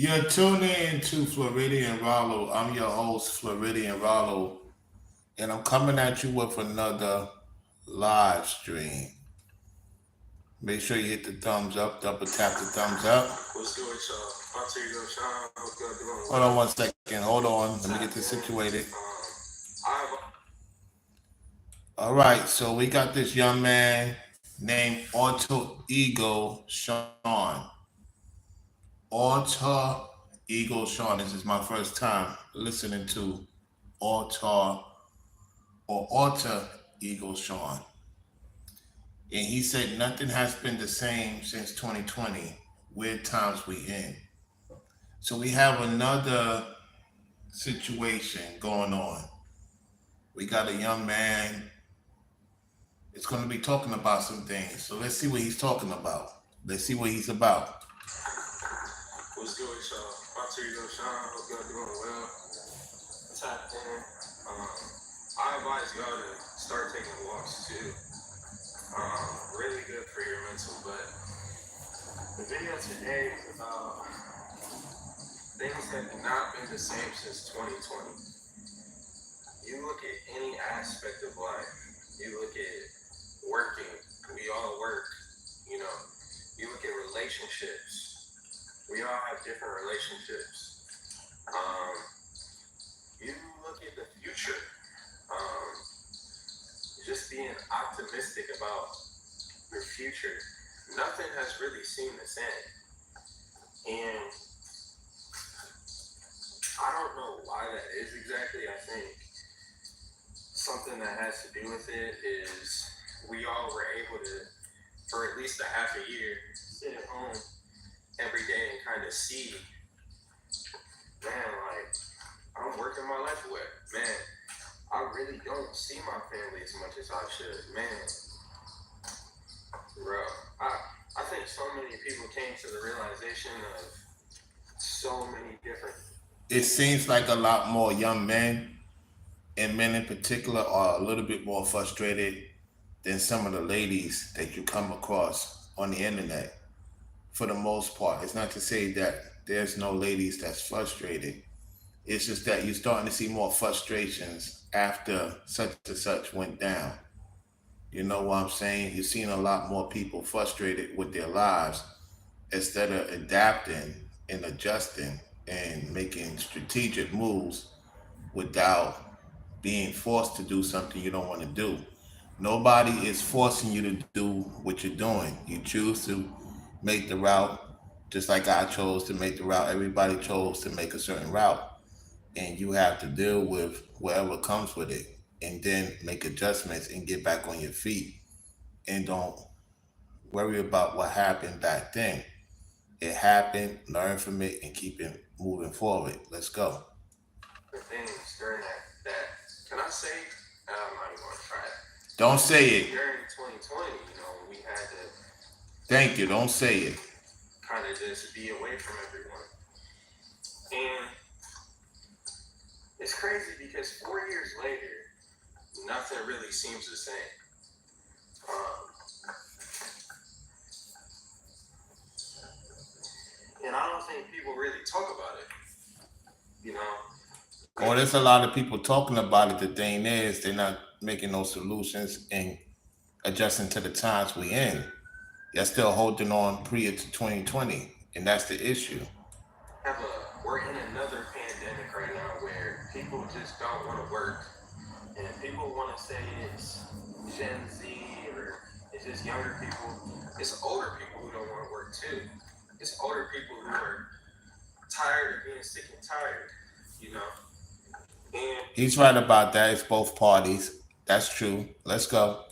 You're tuning in to Floridian Rollo. I'm your host, Floridian Rollo, and I'm coming at you with another live stream. Make sure you hit the thumbs up, double tap the thumbs up. What's good with y'all? My team, Sean. Hope y'all doing Hold on well. one second. Hold on. Let me get Tap this in. situated. I All right, so we got this young man named Alter Ego Sean. Alter Ego Sean. This is my first time listening to Alter or Alter Ego Sean. And he said nothing has been the same since 2020. Weird times we in. So we have another situation going on. We got a young man. It's going to be talking about some things. So let's see what he's talking about. Let's see what he's about. what's good with y'all? My team, Sean. Hope y'all doing well. Tap in. I advise y'all to start taking walks too. Really good for your mental. But the video today is about things that have not been the same since 2020. You look at any aspect of life. You look at working. We all work. You know. You look at relationships. We all have different relationships. Um, you look at the future. Um, just being optimistic about your future. Nothing has really seemed the same. And I don't know why that is exactly. I think something that has to do with it is we all were able to, for at least a half a year, sit at home every day and kind of see, man, like, I'm working my life away. Man, I really don't see my family as much as I should. Man, bro, I think so many people came to the realization of so many different. It seems like a lot more young men, and men in particular, are a little bit more frustrated than some of the ladies that you come across on the internet. For the most part, it's not to say that there's no ladies that's frustrated. It's just that you're starting to see more frustrations after such and such went down. You know what I'm saying? You're seeing a lot more people frustrated with their lives instead of adapting and adjusting and making strategic moves without being forced to do something you don't want to do. Nobody is forcing you to do what you're doing. You choose to make the route just like I chose to make the route. Everybody chose to make a certain route. And you have to deal with whatever comes with it and then make adjustments and get back on your feet and don't worry about what happened back then. It happened, learn from it, and keep it moving forward. Let's go. Things during that can I say, I'm not even gonna try it. Don't say it. During 2020, we had to Thank you. Don't say it. kind of just be away from everyone. And it's crazy because 4 years later, nothing really seems the same. Um, and I don't think people really talk about it. You know, Oh, there's a lot of people talking about it. The thing is, they're not making no solutions and adjusting to the times we in. They're still holding on prior to 2020, and that's the issue. we're in another pandemic right now where people just don't want to work, and people want to say it's Gen Z or it's just younger people. It's older people who don't want to work too. It's older people who are tired of being sick and tired, you know. And He's right about that. It's both parties. That's true. Let's go.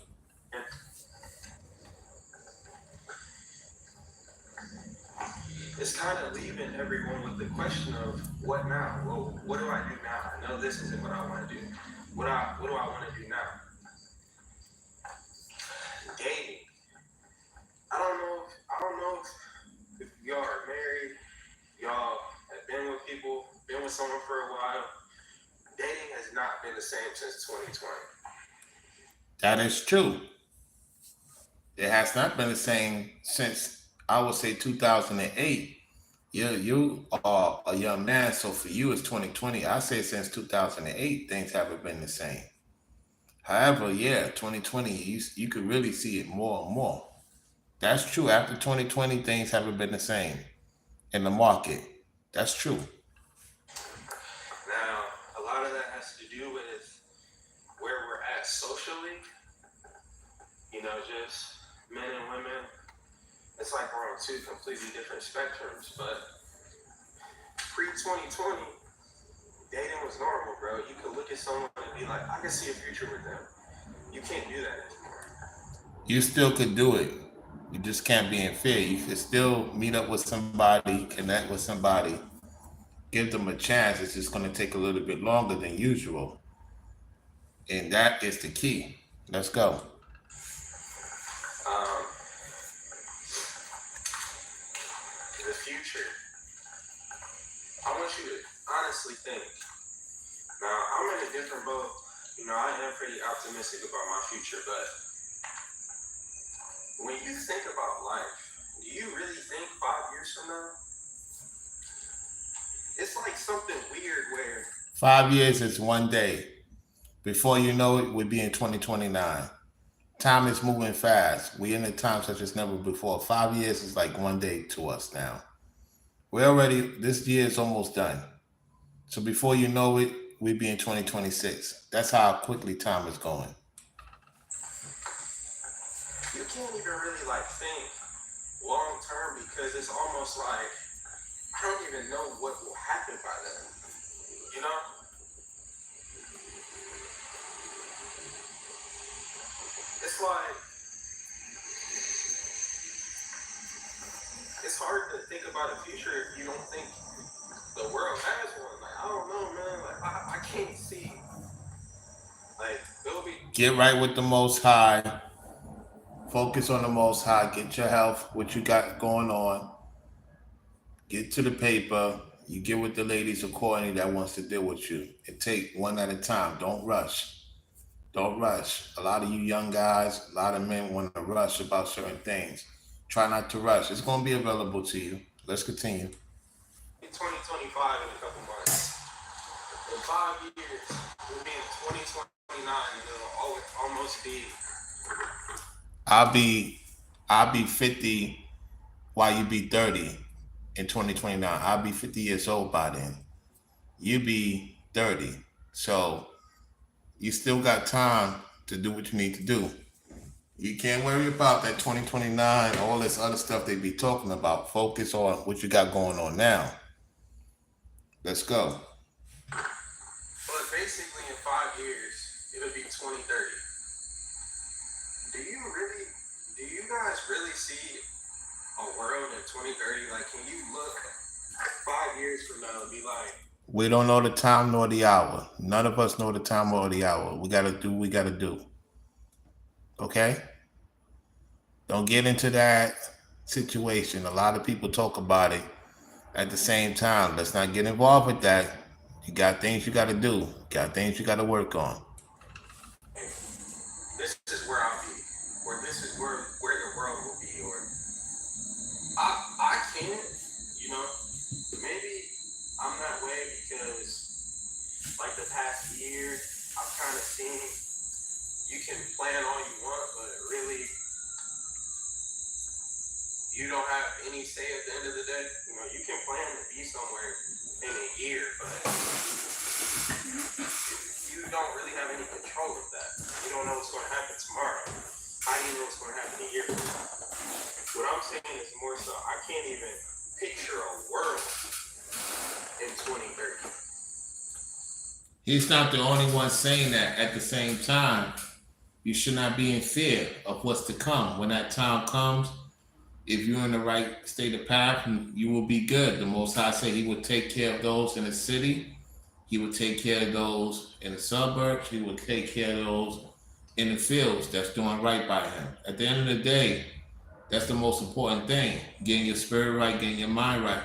it's kind of leaving everyone with the question of what now? Well, what do I do now? I know this isn't what I want to do. What do I want to do now? Dating. I don't know if y'all are married, y'all have been with people, been with someone for a while. Dating has not been the same since 2020. That is true. It has not been the same since I would say 2008. You are a young man, so for you it's 2020. I say since 2008, things haven't been the same. However, yeah, 2020, you could really see it more and more. That's true. After 2020, things haven't been the same in the market. That's true. Now, a lot of that has to do with where we're at socially. You know, just men and women. It's like we're on two completely different spectrums. But pre 2020, dating was normal, bro. You could look at someone and be like, I can see a future with them. You can't do that anymore. You still could do it. You just can't be in fear. You could still meet up with somebody, connect with somebody, give them a chance. It's just going to take a little bit longer than usual. And that is the key. Let's go. Um, the future. I want you to honestly think. Now, I'm in a different boat. You know, I am pretty optimistic about my future, but when you think about life, do you really think 5 years from now? It's like something weird where 5 years is one day. Before you know it, we'll be in 2029. Time is moving fast. We're in a time such as never before. 5 years is like one day to us now. This year is almost done. So before you know it, we'll be in 2026. That's how quickly time is going. you can't even really like think long term because it's almost like I don't even know what will happen by then. You know? It's like it's hard to think about a future if you don't think the world has one. Like I don't know, man. Like I can't see. Like it'll be Get right with the Most High. Focus on the Most High. Get your health, what you got going on. Get to the paper. You get with the ladies accordingly that wants to deal with you. And take one at a time. Don't rush. Don't rush. A lot of you young guys, a lot of men want to rush about certain things. Try not to rush. It's going to be available to you. Let's continue. 2025 in a couple months. In 5 years, we'll be in 2029 and it'll almost be I'll be 50 while you be 30 in 2029. I'll be 50 years old by then. You be 30. So you still got time to do what you need to do. You can't worry about that 2029, all this other stuff they be talking about. Focus on what you got going on now. Let's go. but basically in 5 years, it'll be 2030. Do you guys really see a world in 2030? Like, can you look 5 years from now and be like, We don't know the time nor the hour. None of us know the time or the hour. We got to do what we got to do. Okay? Don't get into that situation. A lot of people talk about it at the same time. Let's not get involved with that. You got things you got to do. Got things you got to work on. this is where I'll be, or this is where the world will be, or I can't, you know, maybe I'm that way because like the past year, I've kind of seen you can plan all you want, but really you don't have any say at the end of the day. You know, you can plan to be somewhere in a year, but you don't really have any control of that. You don't know what's going to happen tomorrow. How do you know what's going to happen a year from now? What I'm saying is more so, I can't even picture a world in 2030. He's not the only one saying that. At the same time, you should not be in fear of what's to come. When that time comes, if you're in the right state of path, you will be good. The Most High said He would take care of those in the city. He would take care of those in the suburbs. He would take care of those in the fields that's doing right by Him. At the end of the day, that's the most important thing. Getting your spirit right, getting your mind right.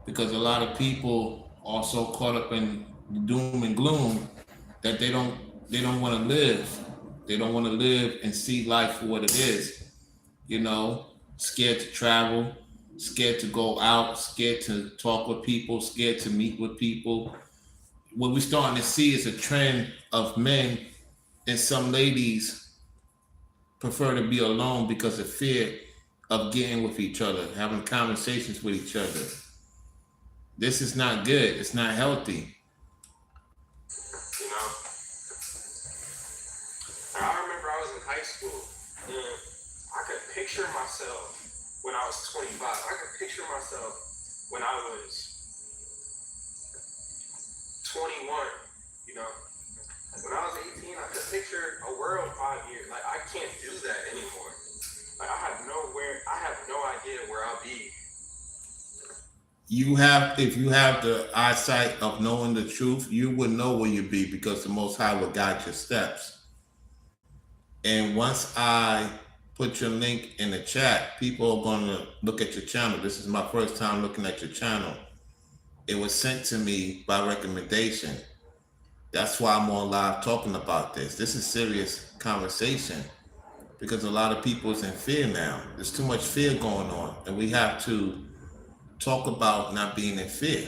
Because a lot of people are so caught up in doom and gloom that they don't want to live. They don't want to live and see life for what it is. You know, scared to travel, scared to go out, scared to talk with people, scared to meet with people. What we're starting to see is a trend of men and some ladies prefer to be alone because of fear of getting with each other, having conversations with each other. This is not good. It's not healthy. You know, I remember I was in high school and I could picture myself when I was 25. I could picture myself when I was 21. You know, when I was 18, I could picture a world 5 years. Like, I can't do that anymore. Like, I have no idea where I'll be. If you have the eyesight of knowing the truth, you would know where you be because the Most High will guide your steps. And once I put your link in the chat, people are going to look at your channel. This is my first time looking at your channel. It was sent to me by recommendation. That's why I'm on live talking about this. This is serious conversation because a lot of people is in fear now. There's too much fear going on, and we have to talk about not being in fear.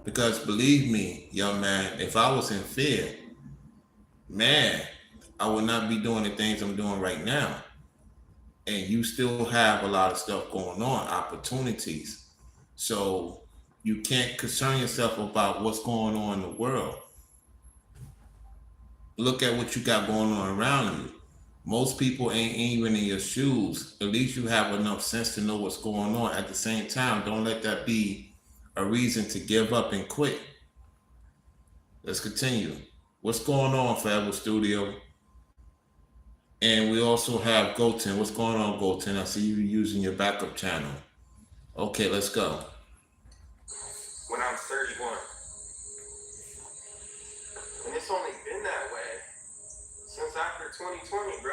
Because believe me, young man, if I was in fear, man, I would not be doing the things I'm doing right now. And you still have a lot of stuff going on, opportunities. So you can't concern yourself about what's going on in the world. Look at what you got going on around you. Most people ain't even in your shoes. At least you have enough sense to know what's going on. At the same time, don't let that be a reason to give up and quit. Let's continue. What's going on, Forever Studio? And we also have Goten. What's going on, Goten? I see you using your backup channel. Okay, let's go. When I'm 31. And it's only been that way since after 2020, bro.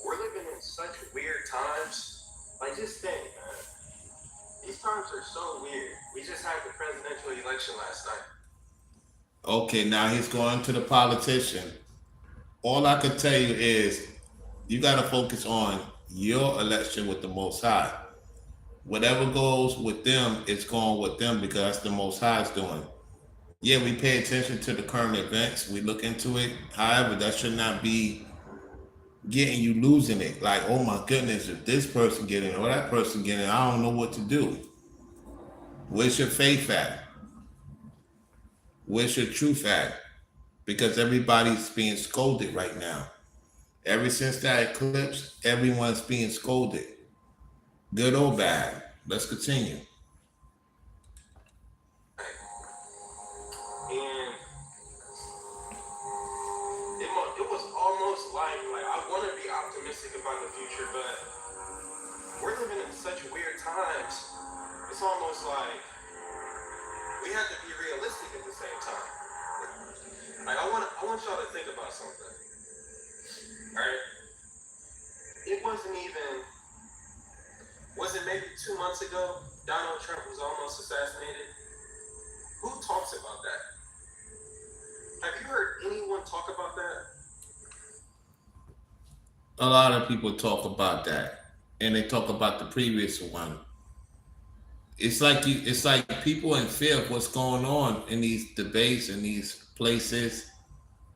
We're living in such weird times. Like, just think, man. These times are so weird. We just had the presidential election last night. Okay, now he's going to the politician. All I can tell you is you got to focus on your election with the Most High. Whatever goes with them, it's going with them because that's the Most High's doing. Yeah, we pay attention to the current events. We look into it. However, that should not be getting you losing it. Like, oh my goodness, if this person get in or that person get in, I don't know what to do. Where's your faith at? Where's your truth at? Because everybody's being scolded right now. Ever since that eclipse, everyone's being scolded. Good or bad. Let's continue. And it was almost like I want to be optimistic about the future, but we're living in such weird times. It's almost like we have to be realistic at the same time. Like, I want y'all to think about something. All right? It was it maybe 2 months ago, Donald Trump was almost assassinated? Who talks about that? Have you heard anyone talk about that? A lot of people talk about that, and they talk about the previous one. It's like people in fear of what's going on in these debates in these places.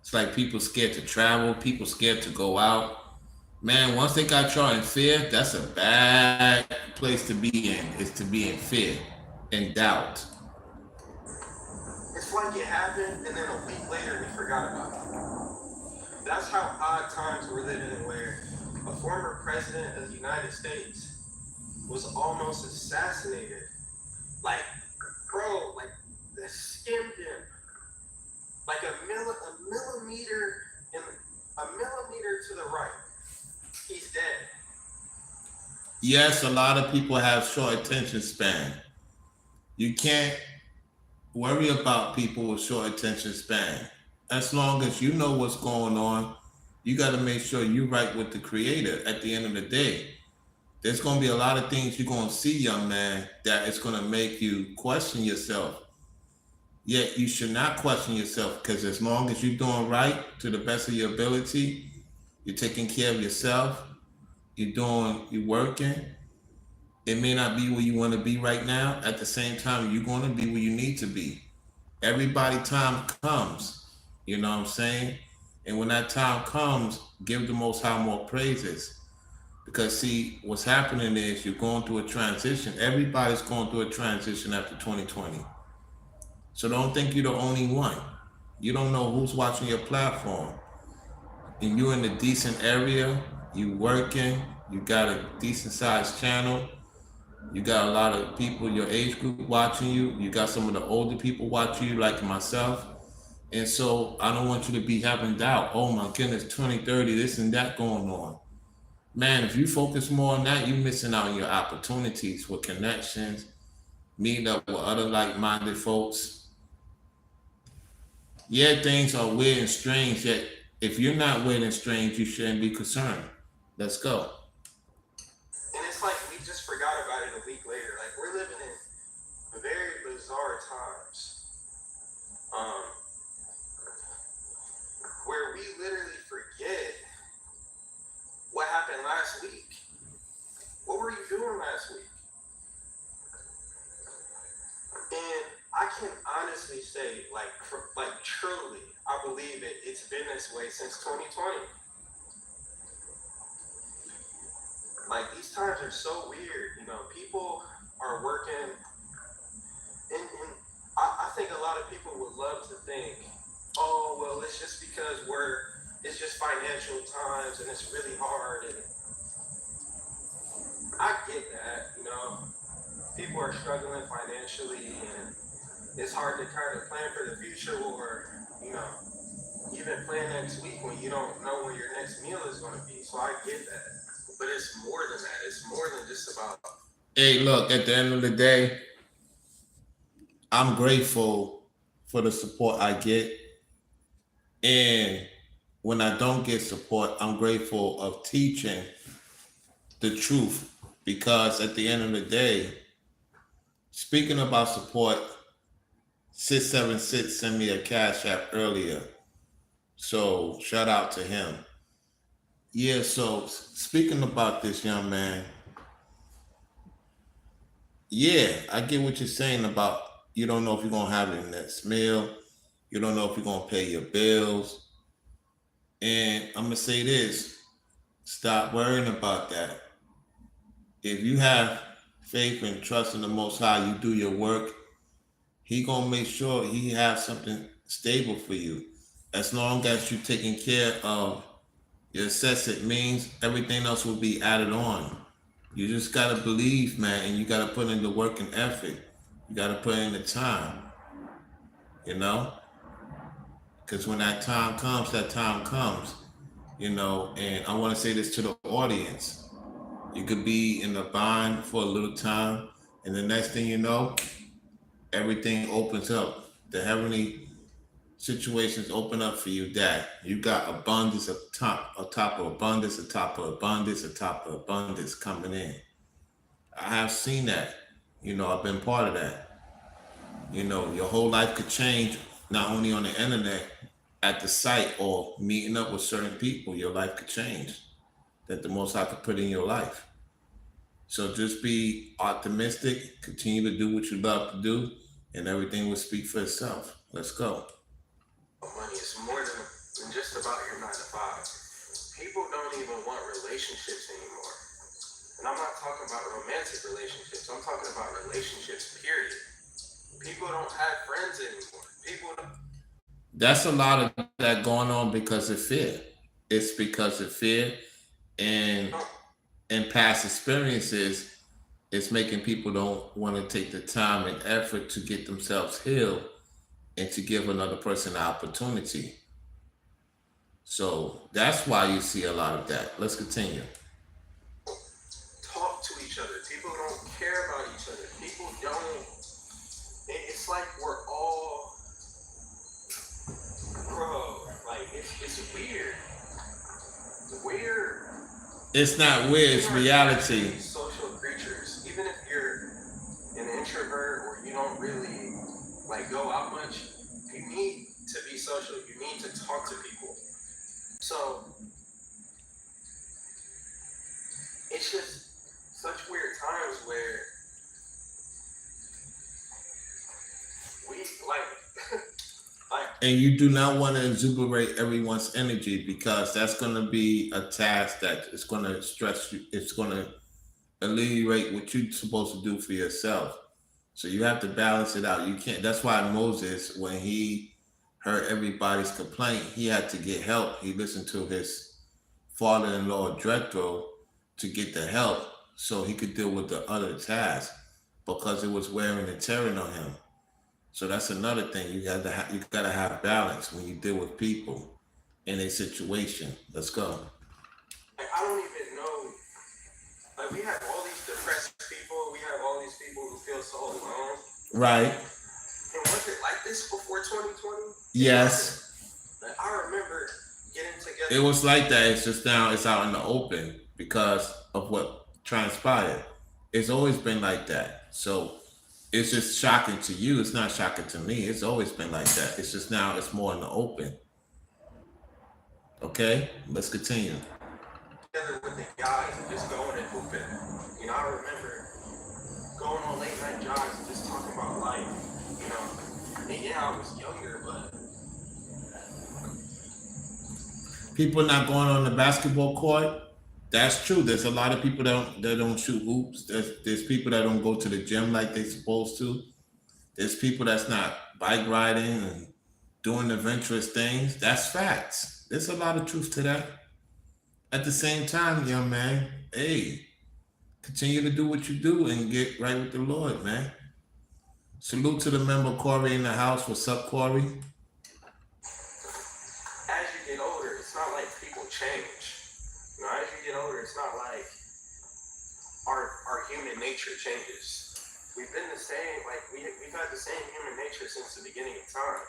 It's like people scared to travel, people scared to go out. Man, once they got y'all in fear, that's a bad place to be in, is to be in fear and doubt. It's like it happened, and then a week later we forgot about it. That's how odd times we're living in, where a former president of the United States was almost assassinated. Like, bro, like, they skimmed him. Like a millimeter to the right. He's dead. Yes, a lot of people have short attention span. You can't worry about people with short attention span. As long as you know what's going on, you got to make sure you're right with the Creator at the end of the day. There's going to be a lot of things you're going to see, young man, that it's going to make you question yourself. Yet you should not question yourself, because as long as you're doing right to the best of your ability, You're taking care of yourself. You're working. It may not be where you want to be right now. At the same time, you're going to be where you need to be. Everybody time comes. You know what I'm saying? And when that time comes, give the Most High more praises. Because see, what's happening is you're going through a transition. Everybody's going through a transition after 2020. So don't think you're the only one. You don't know who's watching your platform. And you're in a decent area, you working, you got a decent sized channel, you got a lot of people your age group watching you, you got some of the older people watching you like myself. And so I don't want you to be having doubt, oh my goodness, 2030, this and that going on. Man, if you focus more on that, you're missing out on your opportunities with connections, meeting up with other like-minded folks. Yeah, things are weird and strange, yet if you're not weird and strange, you shouldn't be concerned. Let's go. And it's like we just forgot about it a week later. Like we're living in very bizarre times, where we literally forget what happened last week. What were you doing last week? And I can honestly say, like truly, I believe it's been this way since 2020. Like these times are so weird, you know. People are working, and I think a lot of people would love to think, oh well, it's just because it's just financial times and it's really hard, and I get that, you know. People are struggling financially, and it's hard to kind of plan for the future, or you know, even plan next week when you don't know when your next meal is going to be. So I get that. But it's more than that. It's more than just about. Hey, look, at the end of the day, I'm grateful for the support I get. And when I don't get support, I'm grateful of teaching the truth. Because at the end of the day, speaking about support, 676 sent me a cash app earlier. So shout out to him. Yeah, so speaking about this young man, yeah, I get what you're saying about you don't know if you're gonna have your next meal, you don't know if you're gonna pay your bills. And I'm gonna say this: stop worrying about that. If you have faith and trust in the Most High, you do your work. He gonna make sure he has something stable for you. As long as you're taking care of your assessed means, everything else will be added on. You just gotta believe, man, and you gotta put in the work and effort. You gotta put in the time, you know? Because when that time comes, you know. And I wanna say this to the audience. You could be in a bind for a little time, and the next thing you know, everything opens up. The heavenly situations open up for you that you got abundance of top of abundance, atop of abundance, atop of abundance coming in. I have seen that. You know, I've been part of that. You know, your whole life could change not only on the internet, at the site or meeting up with certain people, your life could change. That the Most High could put in your life. So just be optimistic, continue to do what you love to do, and everything will speak for itself. Let's go. Money is more than just about your 9 to 5. People don't even want relationships anymore. And I'm not talking about romantic relationships. I'm talking about relationships, period. People don't have friends anymore. People don't. That's a lot of that going on because of fear. It's because of fear and past experiences. It's making people don't want to take the time and effort to get themselves healed and to give another person an opportunity. So that's why you see a lot of that. Let's continue. Talk to each other. People don't care about each other. People don't. It's like we're all, bro. Like it's weird. It's not weird. It's reality. Social creatures. Even if you're an introvert or you don't really like go out much, you need to be social. You need to talk to people. So And you do not want to exuberate everyone's energy, because that's going to be a task that is going to stress you. It's going to alleviate what you're supposed to do for yourself. So you have to balance it out. You can't. That's why Moses, when he heard everybody's complaint, he had to get help. He listened to his father-in-law Jethro to get the help so he could deal with the other task, because it was wearing and tearing on him. So that's another thing. You gotta have balance when you deal with people in a situation. Let's go. Like, I don't even know. Like, we have all these depressed people. We have all these people who feel so alone. Right. And was it like this before 2020? Yes. Like, I remember getting together. It was like that. It's just now it's out in the open because of what transpired. It's always been like that. So it's just shocking to you. It's not shocking to me. It's always been like that. It's just now it's more in the open. Okay, let's continue. Together with the guys and just going and hooping. You know, I remember going on late night jogs and just talking about life. You know, and yeah, I was younger, but People not going on the basketball court. That's true. There's a lot of people that don't shoot hoops. There's people that don't go to the gym like they're supposed to. There's people that's not bike riding and doing adventurous things. That's facts. There's a lot of truth to that. At the same time, young man, hey, continue to do what you do and get right with the Lord, man. Salute to the member Corey in the house. What's up, Corey? as you get older, it's not like people change. You know, as you get older, it's not like our human nature changes. We've been the same, like we've had the same human nature since the beginning of time.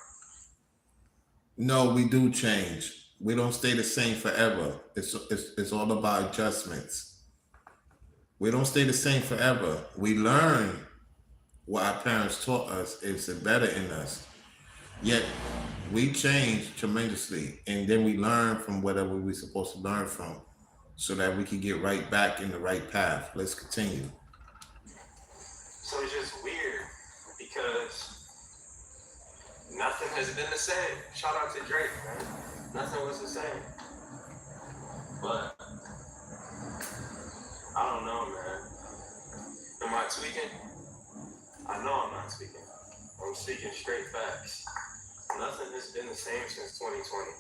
No, we do change. We don't stay the same forever. It's all about adjustments. We don't stay the same forever. We learn what our parents taught us is better in us. Yet we change tremendously, and then we learn from whatever we're supposed to learn from, so that we can get right back in the right path. Let's continue. So it's just weird because nothing has been the same. Shout out to Drake, man. Nothing was the same. But I don't know, man. Am I tweaking? I know I'm not tweaking. I'm speaking straight facts. Nothing has been the same since 2020.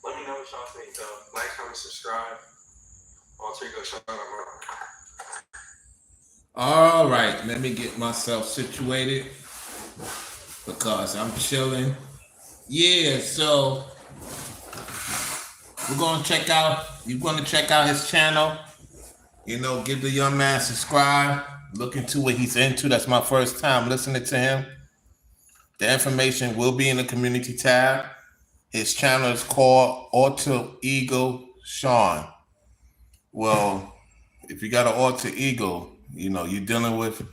Let me know what y'all think, though. Like, comment, subscribe. Alter Ego, shout out. All right, let me get myself situated because I'm chilling. Yeah, so you're gonna check out his channel. You know, give the young man a subscribe. Look into what he's into. That's my first time listening to him. The information will be in the community tab. His channel is called Alter Ego Sean. Well, if you got an alter ego, you know, you're dealing with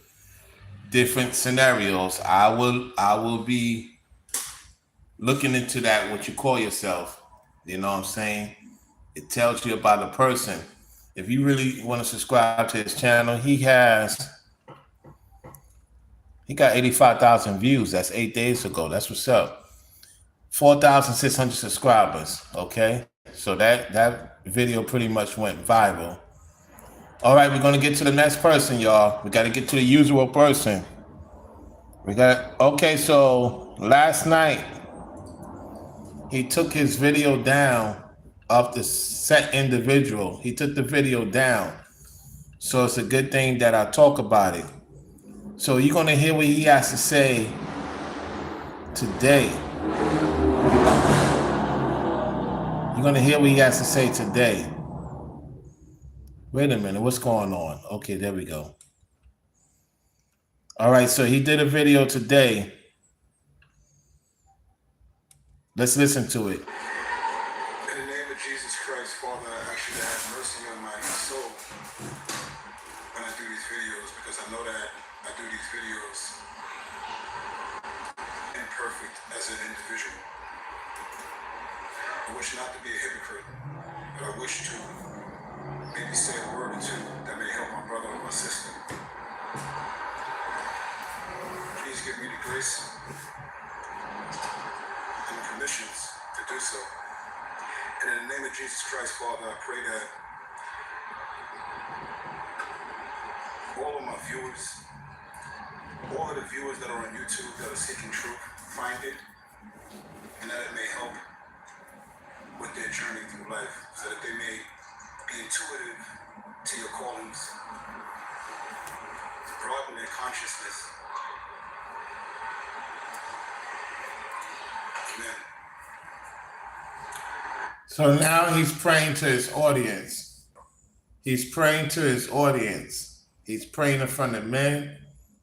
different scenarios. I will be looking into that, what you call yourself. You know what I'm saying? It tells you about the person. If you really want to subscribe to his channel, he got 85,000 views. That's 8 days ago. That's what's up. 4,600 subscribers. Okay, so that video pretty much went viral. All right, we're gonna get to the next person, y'all. We got to get to the usual person. Okay, so last night he took his video down of the set individual. He took the video down. So it's a good thing that I talk about it. So you're gonna hear what he has to say today. You're gonna hear what he has to say today. Wait a minute, what's going on? Okay, there we go. All right, so he did a video today. Let's listen to it. In the name of Jesus Christ, Father, I ask you to have mercy on my soul when I do these videos, because I know that I do these videos imperfect as an individual. I wish not to be a hypocrite, but I wish to maybe say a word or two that may help my brother or my sister. He's given me the grace and the permissions to do so. And in the name of Jesus Christ, Father, I pray that all of my viewers, all of the viewers that are on YouTube that are seeking truth, find it, and that it may help with their journey through life, so that they may be intuitive to your callings, broaden their consciousness. Amen. So now he's praying to his audience. He's praying to his audience. He's praying in front of men.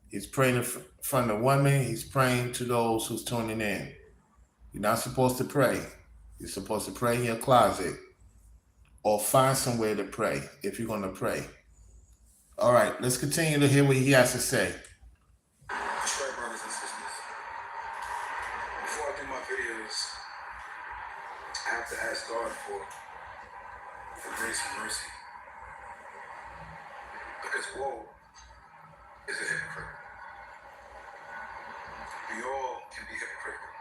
He's praying in front of women. He's praying to those who's tuning in. You're not supposed to pray. You're supposed to pray in your closet or find somewhere to pray if you're going to pray. All right, let's continue to hear what he has to say. That's right, brothers and sisters. Before I do my videos, I have to ask God for grace and mercy. Because woe is a hypocrite. We all can be hypocritical.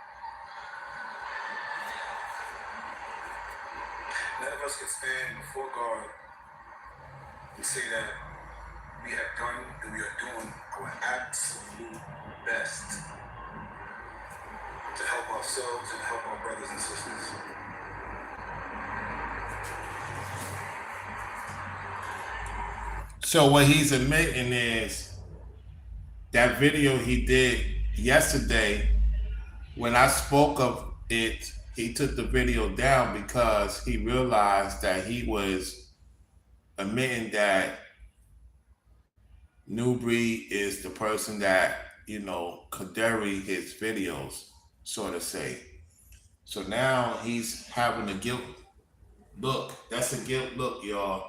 None of us can stand before God and say that we have done and we are doing our absolute best to help ourselves and help our brothers and sisters. So what he's admitting is that video he did yesterday, when I spoke of it, he took the video down because he realized that he was admitting that New Breed is the person that, condemning his videos, so to say. So now he's having a guilt look. That's a guilt look, y'all.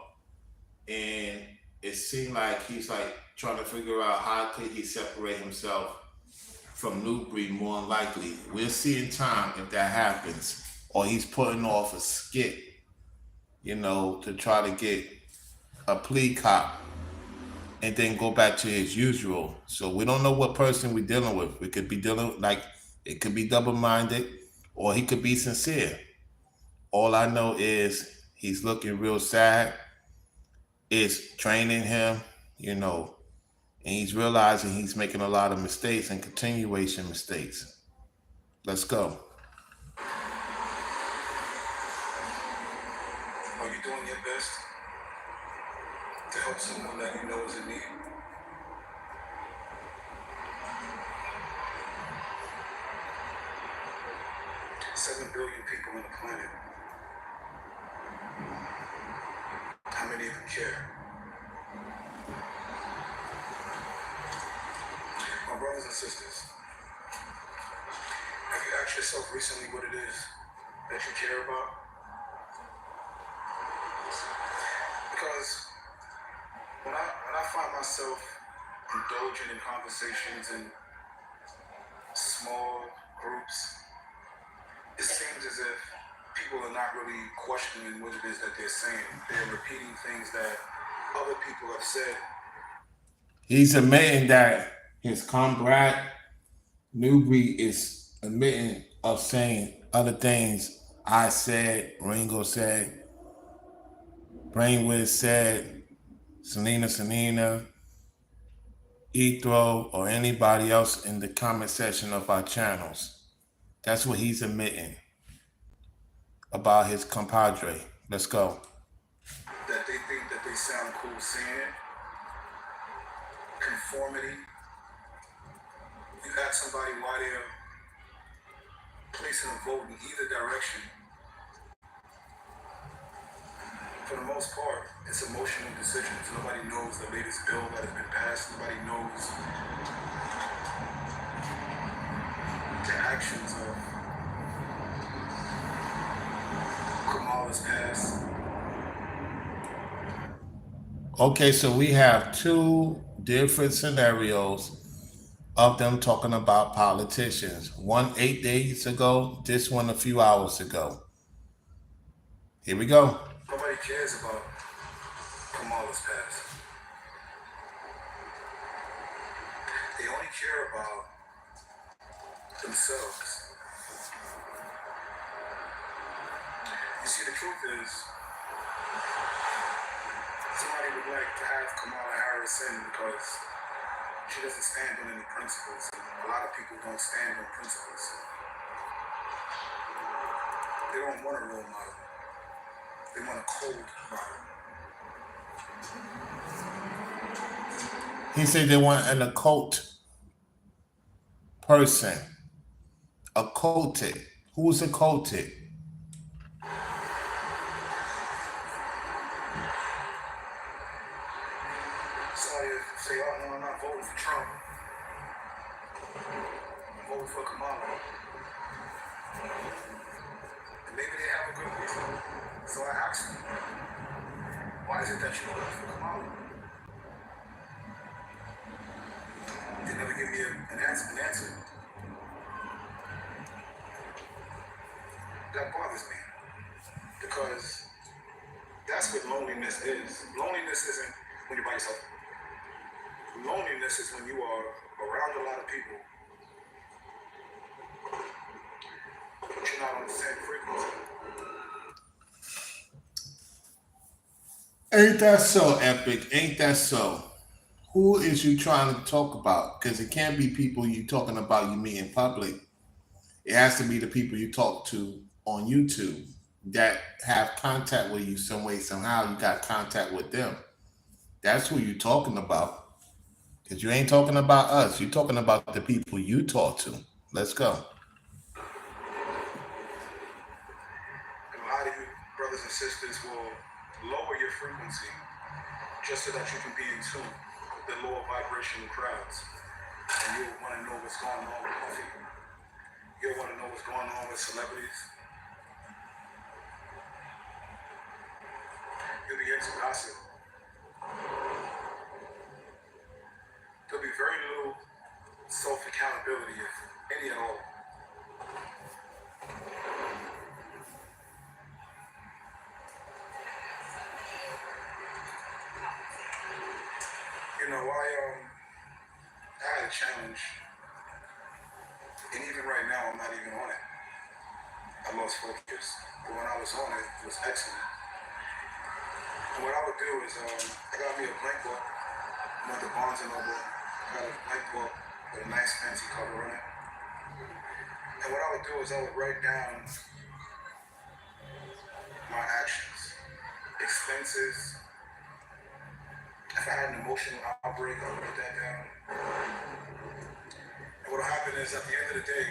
And it seemed like he's like trying to figure out how could he separate himself from New Breed. More than likely, we'll see in time if that happens, or he's putting off a skit, to try to get a plea cop and then go back to his usual. So we don't know what person we're dealing with. We could be dealing it could be double-minded, or he could be sincere. All I know is he's looking real sad. It's training him, and he's realizing he's making a lot of mistakes and continuation mistakes. Let's go. Are you doing your best to help someone that you know is in need? Seven billion people on the planet. How many of them care? My brothers and sisters, have you asked yourself recently what it is that you care about? Because when I find myself indulging in conversations in small groups, it seems as if people are not really questioning what it is that they're saying. They're repeating things that other people have said. He's admitting that his comrade New Breed is admitting of saying other things I said, Ringo said, Brainwiz said, Selena, Ethro, or anybody else in the comment section of our channels. That's what he's admitting about his compadre. Let's go. That they think that they sound cool saying it. Conformity. You ask somebody why they're placing a vote in either direction. For the most part, it's emotional decisions. Nobody knows the latest bill that has been passed. Nobody knows the actions of Kamala's past. Okay, so we have two different scenarios of them talking about politicians. One 8 days ago, this one a few hours ago. Here we go. Nobody cares about Kamala's past. They only care about themselves. You see, the truth is, somebody would like to have Kamala Harris in because she doesn't stand on any principles. And a lot of people don't stand on principles. They don't want a role model. They want a cold model. He said they want an occult person. Occulted. Who's occulted? Somebody say, oh no, I'm not voting for Trump. I'm voting for Kamala. And maybe they have a good reason. So I asked them, why is it that you voted for Kamala? They never give me an answer. That bothers me. Because that's what loneliness is. Loneliness isn't when you're by yourself. Loneliness is when you are around a lot of people, but you're not on the same frequency. Ain't that so, Epic? Ain't that so? Who is you trying to talk about? Because it can't be people you talking about you meet in public. It has to be the people you talk to on YouTube that have contact with you some way, somehow you got contact with them. That's who you're talking about. Because you ain't talking about us. You're talking about the people you talk to. Let's go. And a lot of you brothers and sisters will lower your frequency just so that you can be in tune with the lower vibrational crowds. And you'll want to know what's going on with Puffy. You'll want to know what's going on with celebrities. You'll begin to gossip. There'll be very little self-accountability, if any at all. You know, I had a challenge, and even right now, I'm not even on it. I lost focus, but when I was on it, it was excellent. And what I would do is, I got me a blank book, went to Barnes & Noble, got a blank book with a nice fancy cover on it. And what I would do is I would write down my actions, expenses. If I had an emotional outbreak, I would write that down. And what will happen is at the end of the day,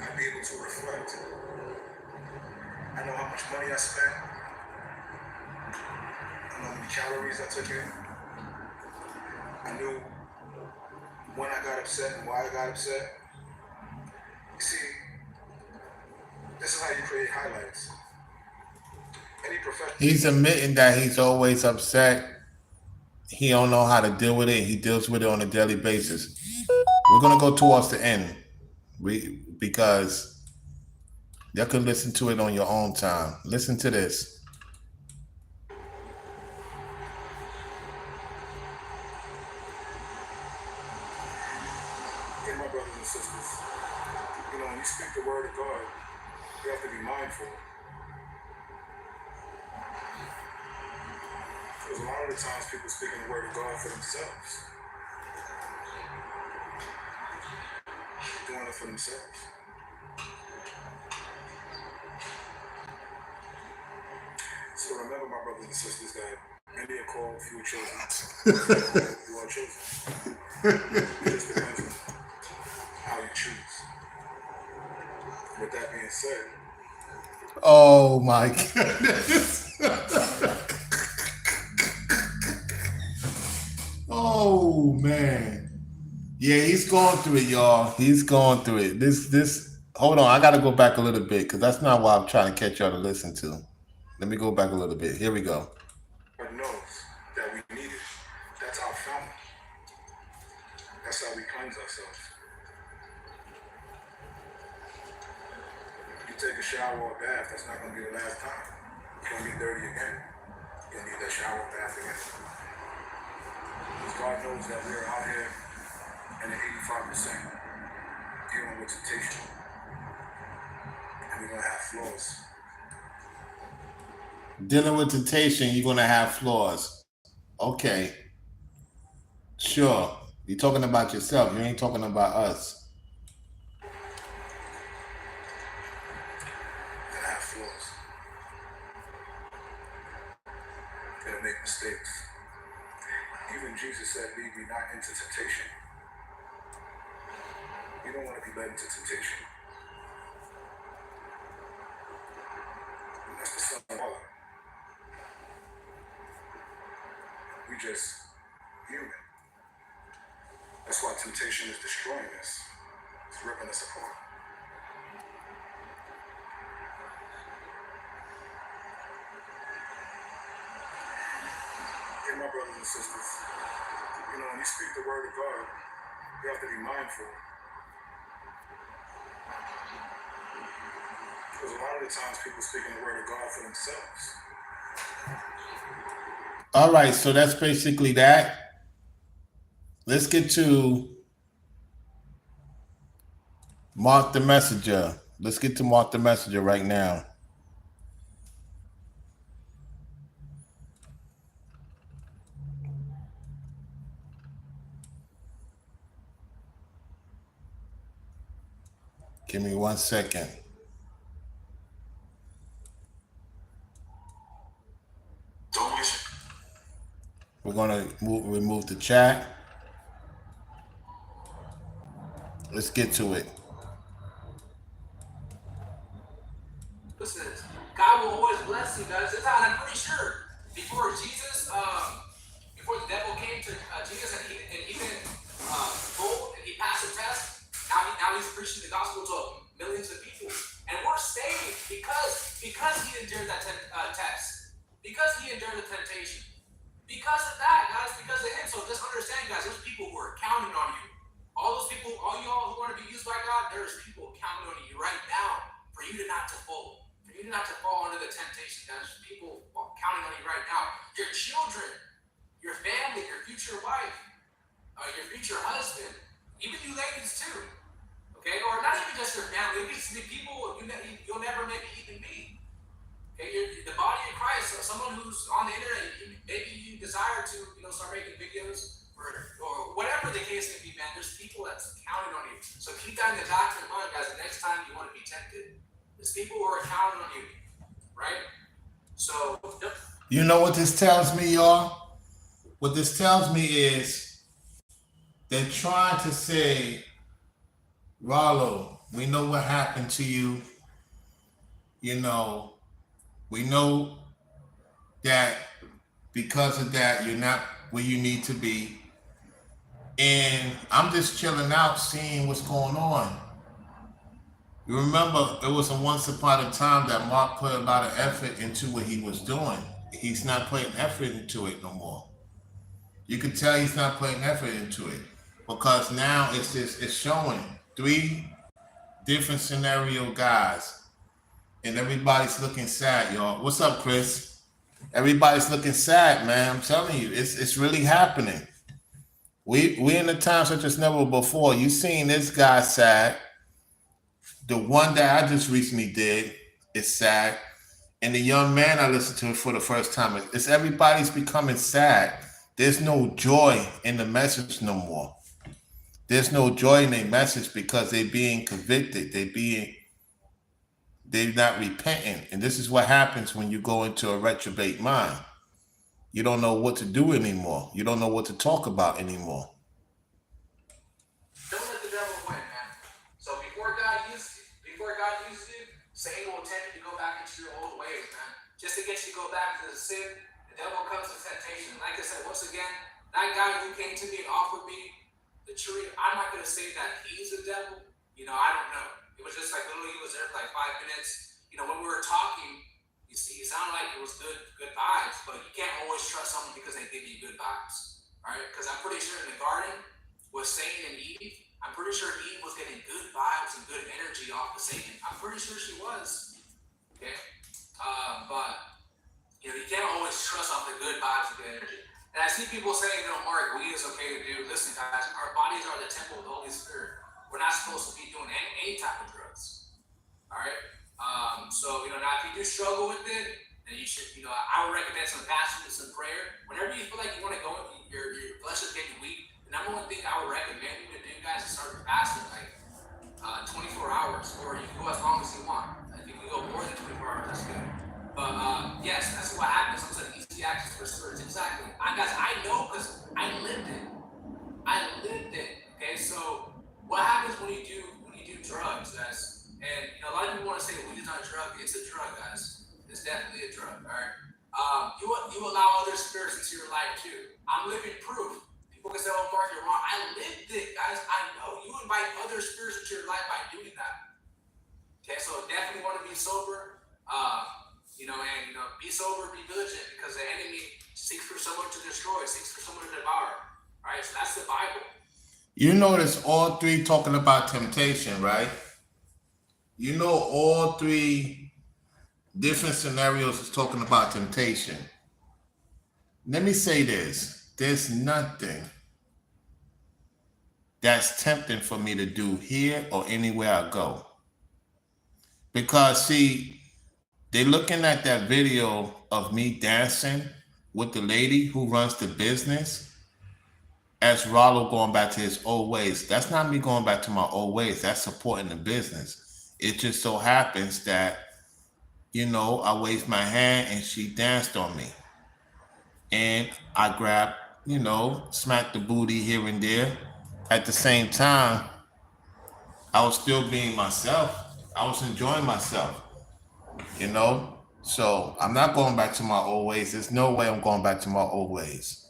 I'd be able to reflect. I know how much money I spent. I know how many calories I took in. I knew when I got upset and why I got upset. You see, this is how you create highlights. Any professional. He's admitting that he's always upset. He don't know how to deal with it. He deals with it on a daily basis. We're gonna go towards the end, because you can listen to it on your own time. Listen to this. Hey, my brothers and sisters, you know, when you speak the word of God, you have to be mindful. Because a lot of the times people speaking the word of God for themselves. Doing it for themselves. So remember, my brothers and sisters, that many are called, few are chosen. You are chosen. It just depends on how you choose. With that being said, Oh my goodness. Oh man. Yeah, he's going through it, y'all. He's going through it. This hold on, I gotta go back a little bit because that's not what I'm trying to catch y'all to listen to. Let me go back a little bit. Here we go. God knows that we need it. That's our fountain. That's how we cleanse ourselves. You take a shower or a bath, that's not going to be the last time. You're going to be dirty again. You'll need that shower or bath again. Because God knows that we're out here in the 85% dealing with temptation. you're gonna have flaws. Dealing with temptation, you're gonna have flaws. Okay, sure. You're talking about yourself. You ain't talking about us. You're gonna have flaws. You're gonna make mistakes. Even Jesus said, lead me not into temptation. You don't want to be led into temptation. And that's the son of Allah. We just human. That's why temptation is destroying us. It's ripping us apart. Yeah, my brothers and sisters, you know, when you speak the word of God, you have to be mindful. Because a lot of the times people speaking the word of God for themselves. All right, so that's basically that. Let's get to Mark the Messenger. Let's get to Mark the Messenger right now. Give me 1 second. Don't miss it. We're gonna remove the chat. Let's get to it. Listen, God will always bless you guys. It's not, I'm pretty sure before Jesus, before the devil came to Jesus and he didn't go and he passed the test, now he's preaching the gospel to millions of people. And we're saved because he endured that test. Because he endured the temptation. Because of that, guys, because of him. So just understand, guys, there's people who are counting on you. All those people, all y'all who want to be used by God, there's people counting on you right now for you not to fall. For you not to fall under the temptation, guys. There's people counting on you right now. Your children, your family, your future wife, your future husband, even you ladies too. Okay, or not even just your family. It needs to be people you'll never maybe even meet. Okay, the body of Christ, someone who's on the internet, maybe you desire to, start making videos or whatever the case may be, man. There's people that's counting on you. So keep that in the back of your mind, guys. The next time you want to be tempted, there's people who are counting on you, right? So, You know what this tells me, y'all? What this tells me is they're trying to say, Rollo, we know what happened to you. We know that because of that, you're not where you need to be. And I'm just chilling out, seeing what's going on. You remember, it was a once upon a time that Mark put a lot of effort into what he was doing. He's not putting effort into it no more. You can tell he's not putting effort into it because now it's showing 3 different scenario guys, and everybody's looking sad, y'all. What's up, Chris? Everybody's looking sad, man. I'm telling you, it's really happening. We in a time such as never before. You seen this guy sad. The one that I just recently did is sad. And the young man I listened to for the first time, it's everybody's becoming sad. There's no joy in the message no more. There's no joy in their message because they're being convicted. They're not repenting. And this is what happens when you go into a reprobate mind. You don't know what to do anymore. You don't know what to talk about anymore. don't let the devil win, man. So before God uses you, Satan will tempt you to go back into your old ways, man. Just to get you to go back to the sin, the devil comes with temptation. Like I said, once again, that guy who came to me and offered me the tree, I'm not going to say that he's the devil. I don't know. It was just like literally he was there for like 5 minutes. When we were talking, you see, it sounded like it was good vibes, but you can't always trust someone because they give you good vibes. All right? Because I'm pretty sure in the garden with Satan and Eve, I'm pretty sure Eve was getting good vibes and good energy off of Satan. I'm pretty sure she was. Okay? But you can't always trust off the good vibes and good energy. And I see people saying, Mark, weed is okay to do. Listen, guys, our bodies are the temple of the Holy Spirit. We're not supposed to be doing any type of drugs. All right? So, now if you do struggle with it, then you should, I would recommend some fasting and some prayer. Whenever you feel like you want to go, your flesh is getting weak, the number one thing I would recommend you to do, guys, is start fasting like 24 hours, or you can go as long as you want. If you can go more than 24 hours, that's good. But yes, that's what happens. It's like easy access for spirits. Exactly. Guys, I know because I lived it. Okay, so what happens when you do drugs, guys? And a lot of people want to say weed is not a drug. It's a drug, guys. It's definitely a drug. All right. You allow other spirits into your life too. I'm living proof. People can say, "Oh, Mark, you're wrong." I lived it, guys. I know. You invite other spirits into your life by doing that. Okay, so definitely want to be sober. Be sober, be vigilant, because the enemy seeks for someone to destroy, seeks for someone to devour. All right, so that's the Bible. You notice all three talking about temptation, right? You know all three different scenarios is talking about temptation. Let me say this. There's nothing that's tempting for me to do here or anywhere I go. Because, see, they're looking at that video of me dancing with the lady who runs the business as Rollo going back to his old ways. That's not me going back to my old ways. That's supporting the business. It just so happens that, I waved my hand and she danced on me. And I grabbed, smacked the booty here and there. At the same time, I was still being myself. I was enjoying myself, So I'm not going back to my old ways. There's no way I'm going back to my old ways.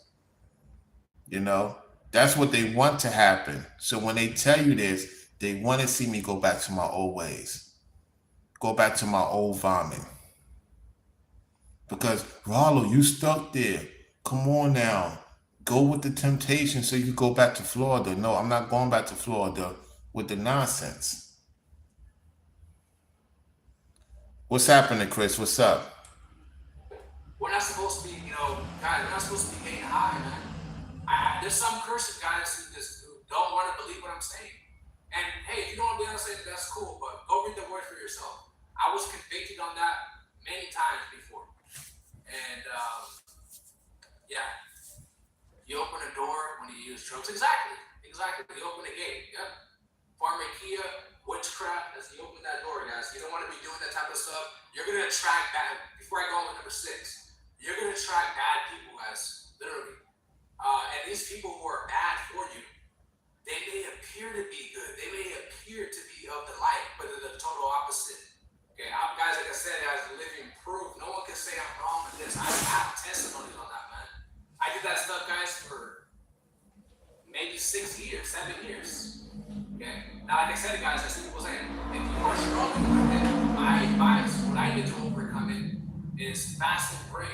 That's what they want to happen. So when they tell you this, they want to see me go back to my old ways. Go back to my old vomit. Because, Rollo, you stuck there. Come on now. Go with the temptation so you go back to Florida. No, I'm not going back to Florida with the nonsense. What's happening, Chris? What's up? We're not supposed to be, guys, we're not supposed to be getting high, man. There's some cursed guys who don't want to believe what I'm saying. And hey, if you don't want to believe what I'm saying, that's cool, but go read the word for yourself. I was convicted on that many times before. And you open a door when you use drugs. Exactly. You open a gate. Yep. Pharmakia, witchcraft, as you open that door, guys. You don't want to be doing that type of stuff. You're going to attract bad. Before I go on to number 6, you're going to attract bad people, guys. Literally. And these people who are bad for you, they may appear to be good. They may appear to be of the light, but they're the total opposite. Okay, guys, like I said, as living proof, no one can say I'm wrong with this. I have testimonies on that, man. I did that stuff, guys, for maybe 6 years, 7 years. Okay. Now, like I said, guys, as people saying, if you are struggling with it, my advice, what I did to overcome it, is fast and pray.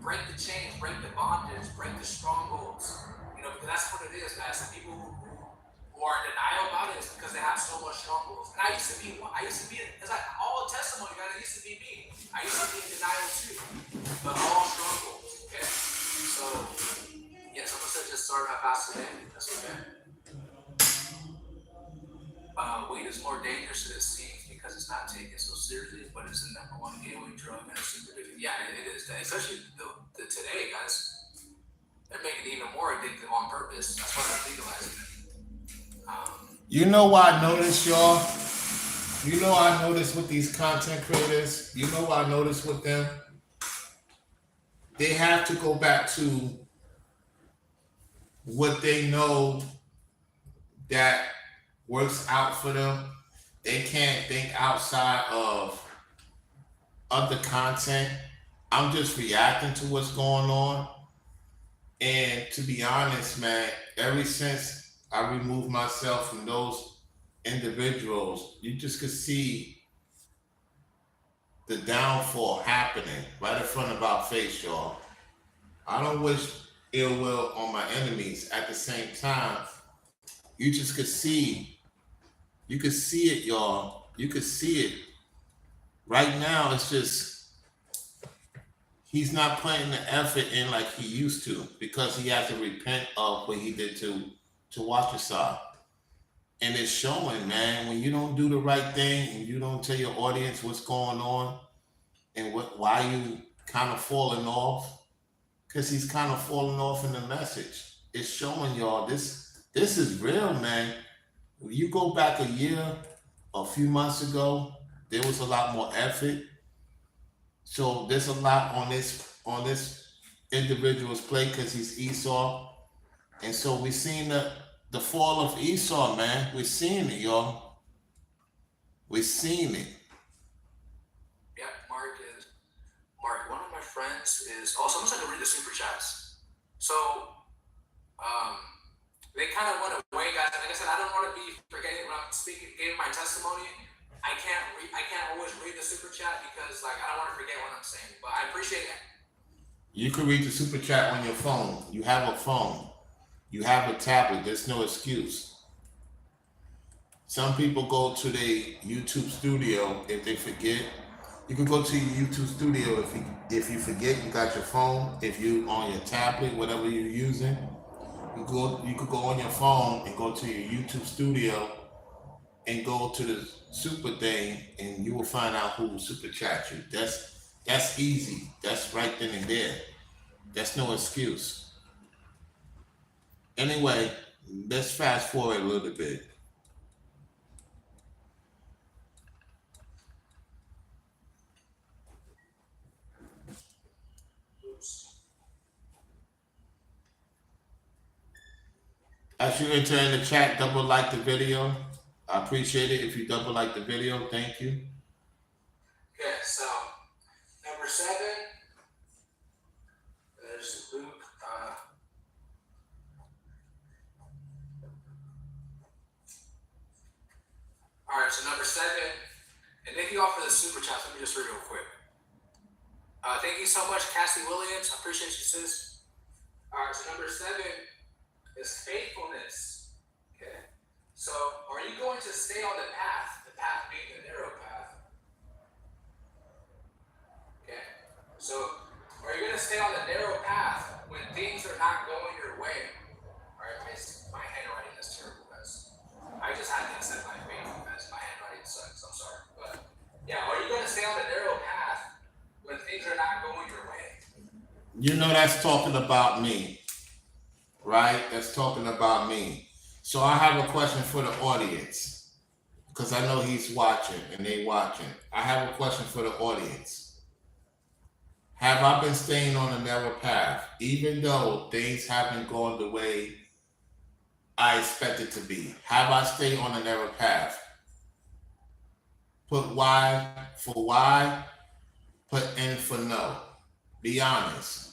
Break the chains, break the bondage, break the strongholds. Because that's what it is, guys. The people who are in denial about it is because they have so much strongholds. And I used to be, it's like all testimony, guys. It used to be me. I used to be in denial too, but all strongholds. Okay. So, yes, I'm gonna just start my fast today. That's okay. Weed is more dangerous than it seems because it's not taken so seriously, but it's the number one gateway drug and it's super addictive. Yeah, it is. Especially the today, guys. They're making it even more addictive on purpose. That's why they're legalizing it. You know what I noticed, y'all? You know what I noticed with these content creators? You know what I noticed with them? They have to go back to what they know that works out for them. They can't think outside of other content. I'm just reacting to what's going on. And to be honest, man, ever since I removed myself from those individuals, you just could see the downfall happening right in front of our face, y'all. I don't wish ill will on my enemies. At the same time, you just could see. You could see it, y'all. You could see it. Right now, it's just, he's not putting the effort in like he used to because he had to repent of what he did to Waukesha. And it's showing, man, when you don't do the right thing and you don't tell your audience what's going on and why you kind of falling off, because he's kind of falling off in the message. It's showing y'all this is real, man. When you go back a year, a few months ago, there was a lot more effort. So there's a lot on this individual's plate because he's Esau. And so we're seeing the fall of Esau, man. We're seeing it, y'all. We're seeing it. Yeah, Mark. One of my friends is someone's going to read the super chats. So they kind of went away, guys. Like I said, I don't want to be forgetting when I'm speaking, giving my testimony. I can't always read the super chat because like I don't want to forget what I'm saying. But I appreciate it. You can read the super chat on your phone. You have a phone. You have a tablet. There's no excuse. Some people go to their YouTube studio if they forget. You can go to your YouTube studio if you forget. You got your phone. If you on your tablet, whatever you're using, you could go on your phone and go to your YouTube studio and go to the super thing, and you will find out who will super chat you. That's easy. That's right then and there. That's no excuse. Anyway, let's fast forward a little bit. As you enter in the chat, double like the video. I appreciate it if you double like the video. Thank you. Okay, so number 7, there's Luke. All right, so number 7, and thank you all for the super chats. Let me just read real quick. Thank you so much, Cassie Williams. I appreciate you, sis. All right, so number 7 is faithfulness. Okay, so are you going to stay on the path being the narrow path? Okay, so are you going to stay on the narrow path when things are not going your way? All right, my handwriting is terrible, guys. I just had to accept my faith, guys. My handwriting sucks. I'm sorry, but yeah, are you going to stay on the narrow path when things are not going your way? You know that's talking about me, right? That's talking about me. So I have a question for the audience because I know he's watching and they watching. I have a question for the audience. Have I been staying on a narrow path even though things haven't gone the way I expected to be? Have I stayed on a narrow path? Put Y for Y, put N for no. Be honest.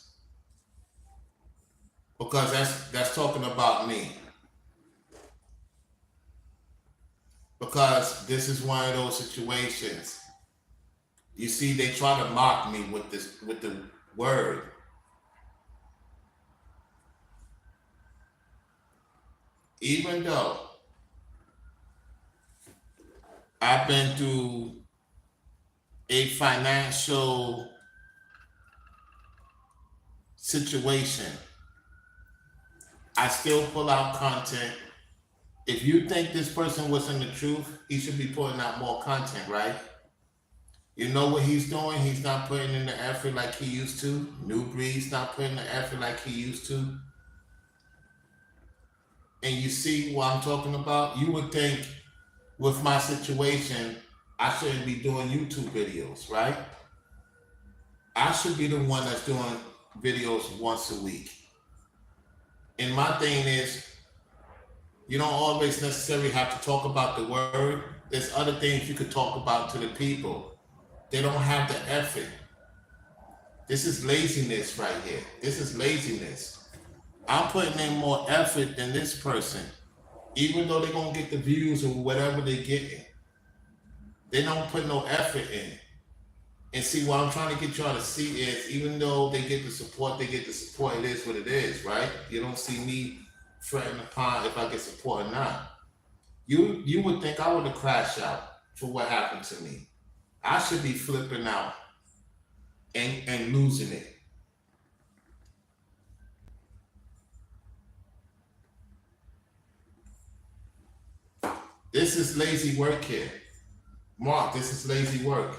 Because that's talking about me. Because this is one of those situations. You see, they try to mock me with the word. Even though I've been through a financial situation, I still pull out content. If you think this person was in the truth, he should be putting out more content, right? You know what he's doing? He's not putting in the effort like he used to. New Breed's not putting the effort like he used to. And you see what I'm talking about? You would think with my situation, I shouldn't be doing YouTube videos, right? I should be the one that's doing videos once a week. And my thing is, you don't always necessarily have to talk about the word. There's other things you could talk about to the people. They don't have the effort. This is laziness right here. This is laziness. I'm putting in more effort than this person. Even though they're going to get the views or whatever they're getting. They don't put no effort in. And see, what I'm trying to get y'all to see is, even though they get the support, it is what it is, right? You don't see me fretting upon if I get support or not. You would think I would have crashed out for what happened to me. I should be flipping out and losing it. This is lazy work here. Mark, this is lazy work.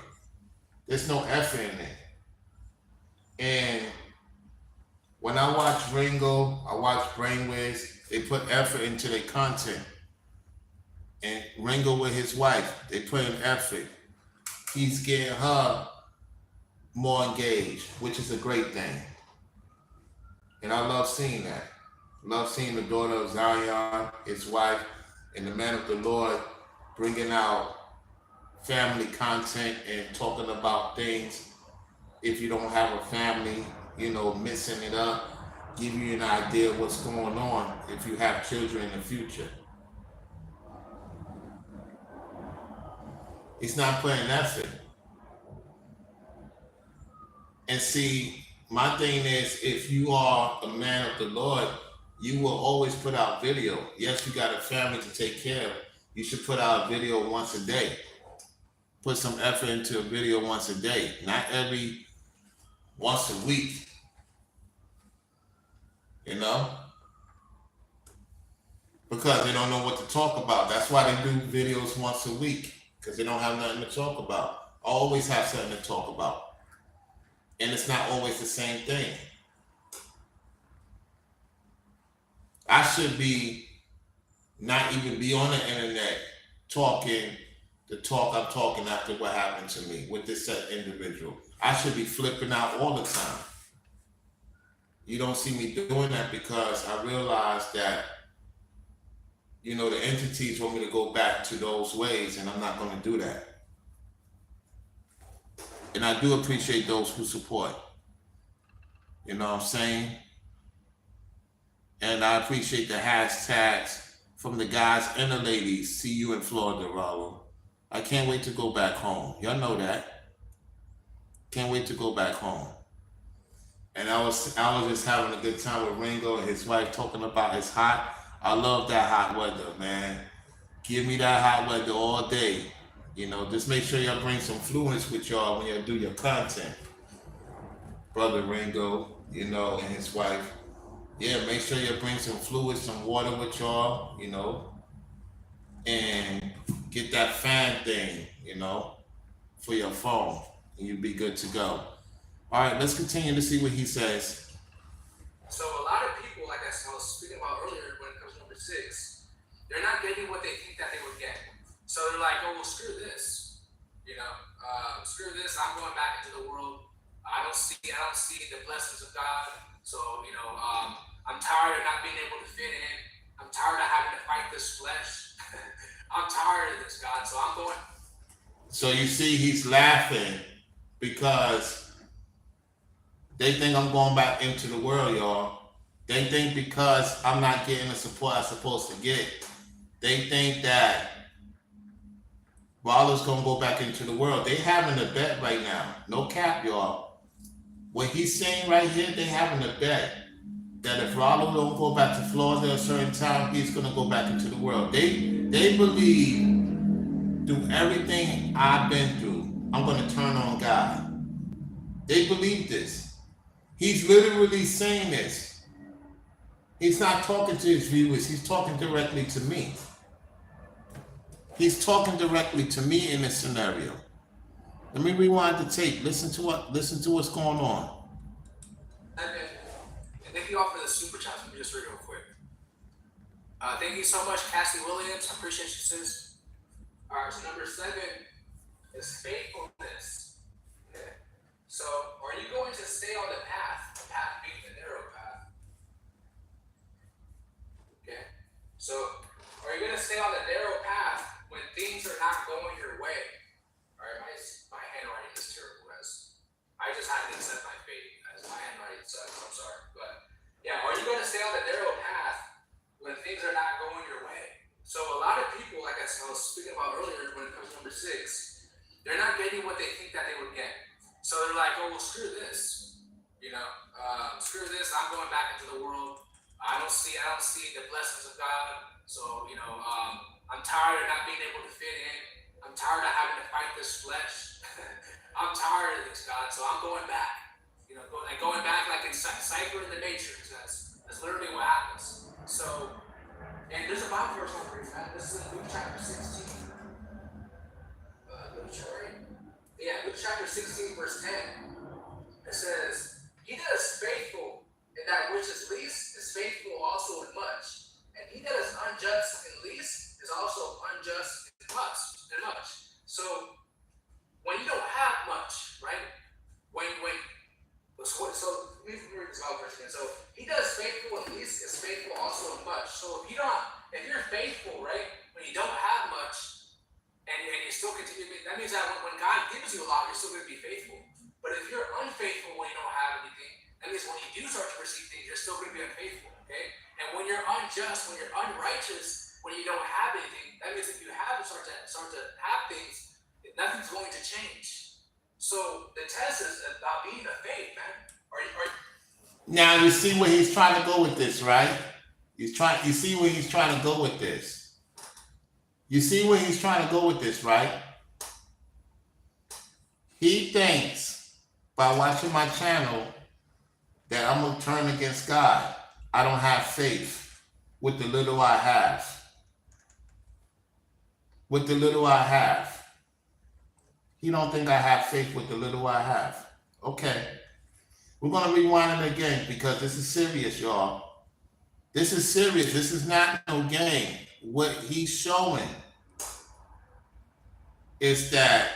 There's no effort in it. And when I watch Ringo, I watch Brainwaves, they put effort into their content. And Ringo with his wife, they put in effort. He's getting her more engaged, which is a great thing. And I love seeing that. Love seeing the daughter of Zion, his wife, and the man of the Lord bringing out family content and talking about things. If you don't have a family, mixing it up, give you an idea of what's going on if you have children in the future. He's not putting effort. And see, my thing is, if you are a man of the Lord, you will always put out video. Yes, you got a family to take care of. You should put out a video once a day. Put some effort into a video once a day, not once a week. Because they don't know what to talk about. That's why they do videos once a week, because they don't have nothing to talk about. Always have something to talk about. And it's not always the same thing. I should not even be on the internet talking the talk I'm talking after what happened to me with this set individual. I should be flipping out all the time. You don't see me doing that because I realize that, the entities want me to go back to those ways, and I'm not going to do that. And I do appreciate those who support. You know what I'm saying? And I appreciate the hashtags from the guys and the ladies. See you in Florida, Rollo. I can't wait to go back home. Y'all know that. Can't wait to go back home. And I was just having a good time with Ringo and his wife talking about it's hot. I love that hot weather, man. Give me that hot weather all day. Just make sure y'all bring some fluids with y'all when y'all do your content. Brother Ringo, and his wife. Yeah, make sure you bring some fluids, some water with y'all, and get that fan thing, for your phone, and you'll be good to go. All right, let's continue to see what he says. So a lot of people, like I was speaking about earlier, when it comes to number 6, they're not getting what they think that they would get. So they're like, oh, well, screw this. Screw this. I'm going back into the world. I don't see the blessings of God. So, I'm tired of not being able to fit in. I'm tired of having to fight this flesh. I'm tired of this, God. So I'm going. So you see, he's laughing because they think I'm going back into the world, y'all. They think because I'm not getting the support I'm supposed to get, they think that Rollo's going to go back into the world. They having a bet right now. No cap, y'all. What he's saying right here, they having a bet that if Rollo don't go back to Florida at a certain time, he's going to go back into the world. They believe through everything I've been through, I'm going to turn on God. They believe this. He's literally saying this. He's not talking to his viewers. He's talking directly to me. He's talking directly to me in this scenario. Let me rewind the tape. Listen to what's going on. And thank you all for the super chats. Let me just read it real quick. Thank you so much, Cassie Williams. I appreciate you, sis. All right, so number 7 is faithfulness. Okay. So, are you going to stay on the path being the narrow path? Okay. So, are you going to stay on the narrow path when things are not going your way? All right, my handwriting is terrible, guys. I just had to accept my fate as my handwriting sucks. I'm sorry, but yeah, are you going to stay on the narrow path when things are not going your way? So a lot of people, like I was speaking about earlier, when it comes to number 6, they're not getting what they think that they would get. So they're like, oh, well, screw this. Screw this. I'm going back into the world. I don't see the blessings of God. So I'm tired of not being able to fit in. I'm tired of having to fight this flesh. I'm tired of this, God. So I'm going back. Going back like in Cypher in the Matrix. That's literally what happens. So, and there's a Bible verse on this, man. This is in Luke chapter 16. 16, verse 10, it says, he that is faithful in that which is least is faithful also in much. And he that is unjust in least is also unjust in much. So when you don't have much, right? So let me read this Bible verse again. So he that is faithful in least is faithful also in much. So if you're faithful, right, when you don't have much, and you still continue, that means that when God gives you a lot, you're still going to be faithful. But if you're unfaithful when you don't have anything, that means when you do start to receive things, you're still going to be unfaithful, okay? And when you're unjust, when you're unrighteous, when you don't have anything, that means if you have start to have things, nothing's going to change. So the test is about being a faith, man. Now you see where he's trying to go with this, right? You see where he's trying to go with this. You see where he's trying to go with this, right? He thinks by watching my channel that I'm going to turn against God. I don't have faith with the little I have. With the little I have. He don't think I have faith with the little I have. Okay. We're going to rewind it again because this is serious, y'all. This is serious. This is not no game. What he's showing is that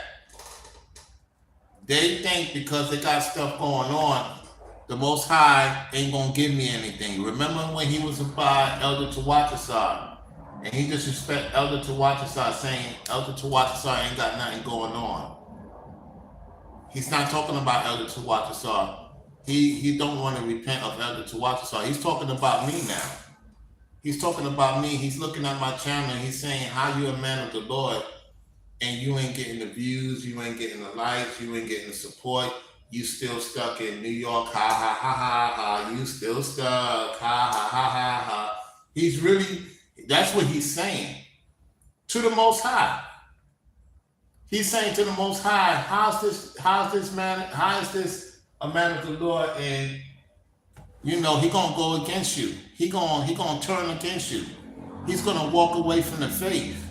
they think because they got stuff going on, the Most High ain't going to give me anything. Remember when he was by Elder Tawatasa and he disrespect Elder Tawatasa saying Elder Tawatasa ain't got nothing going on. He's not talking about Elder Tawatasa. He don't want to repent of Elder Tawatasa. He's talking about me now. He's talking about me. He's looking at my channel and he's saying how you a man of the Lord and you ain't getting the views, you ain't getting the likes, you ain't getting the support. You still stuck in New York, ha ha ha ha ha. You still stuck, ha ha ha ha ha. He's really, that's what he's saying to the Most High. He's saying to the Most High, how is this a man of the Lord, and he gonna go against you. He gonna turn against you. He's gonna walk away from the faith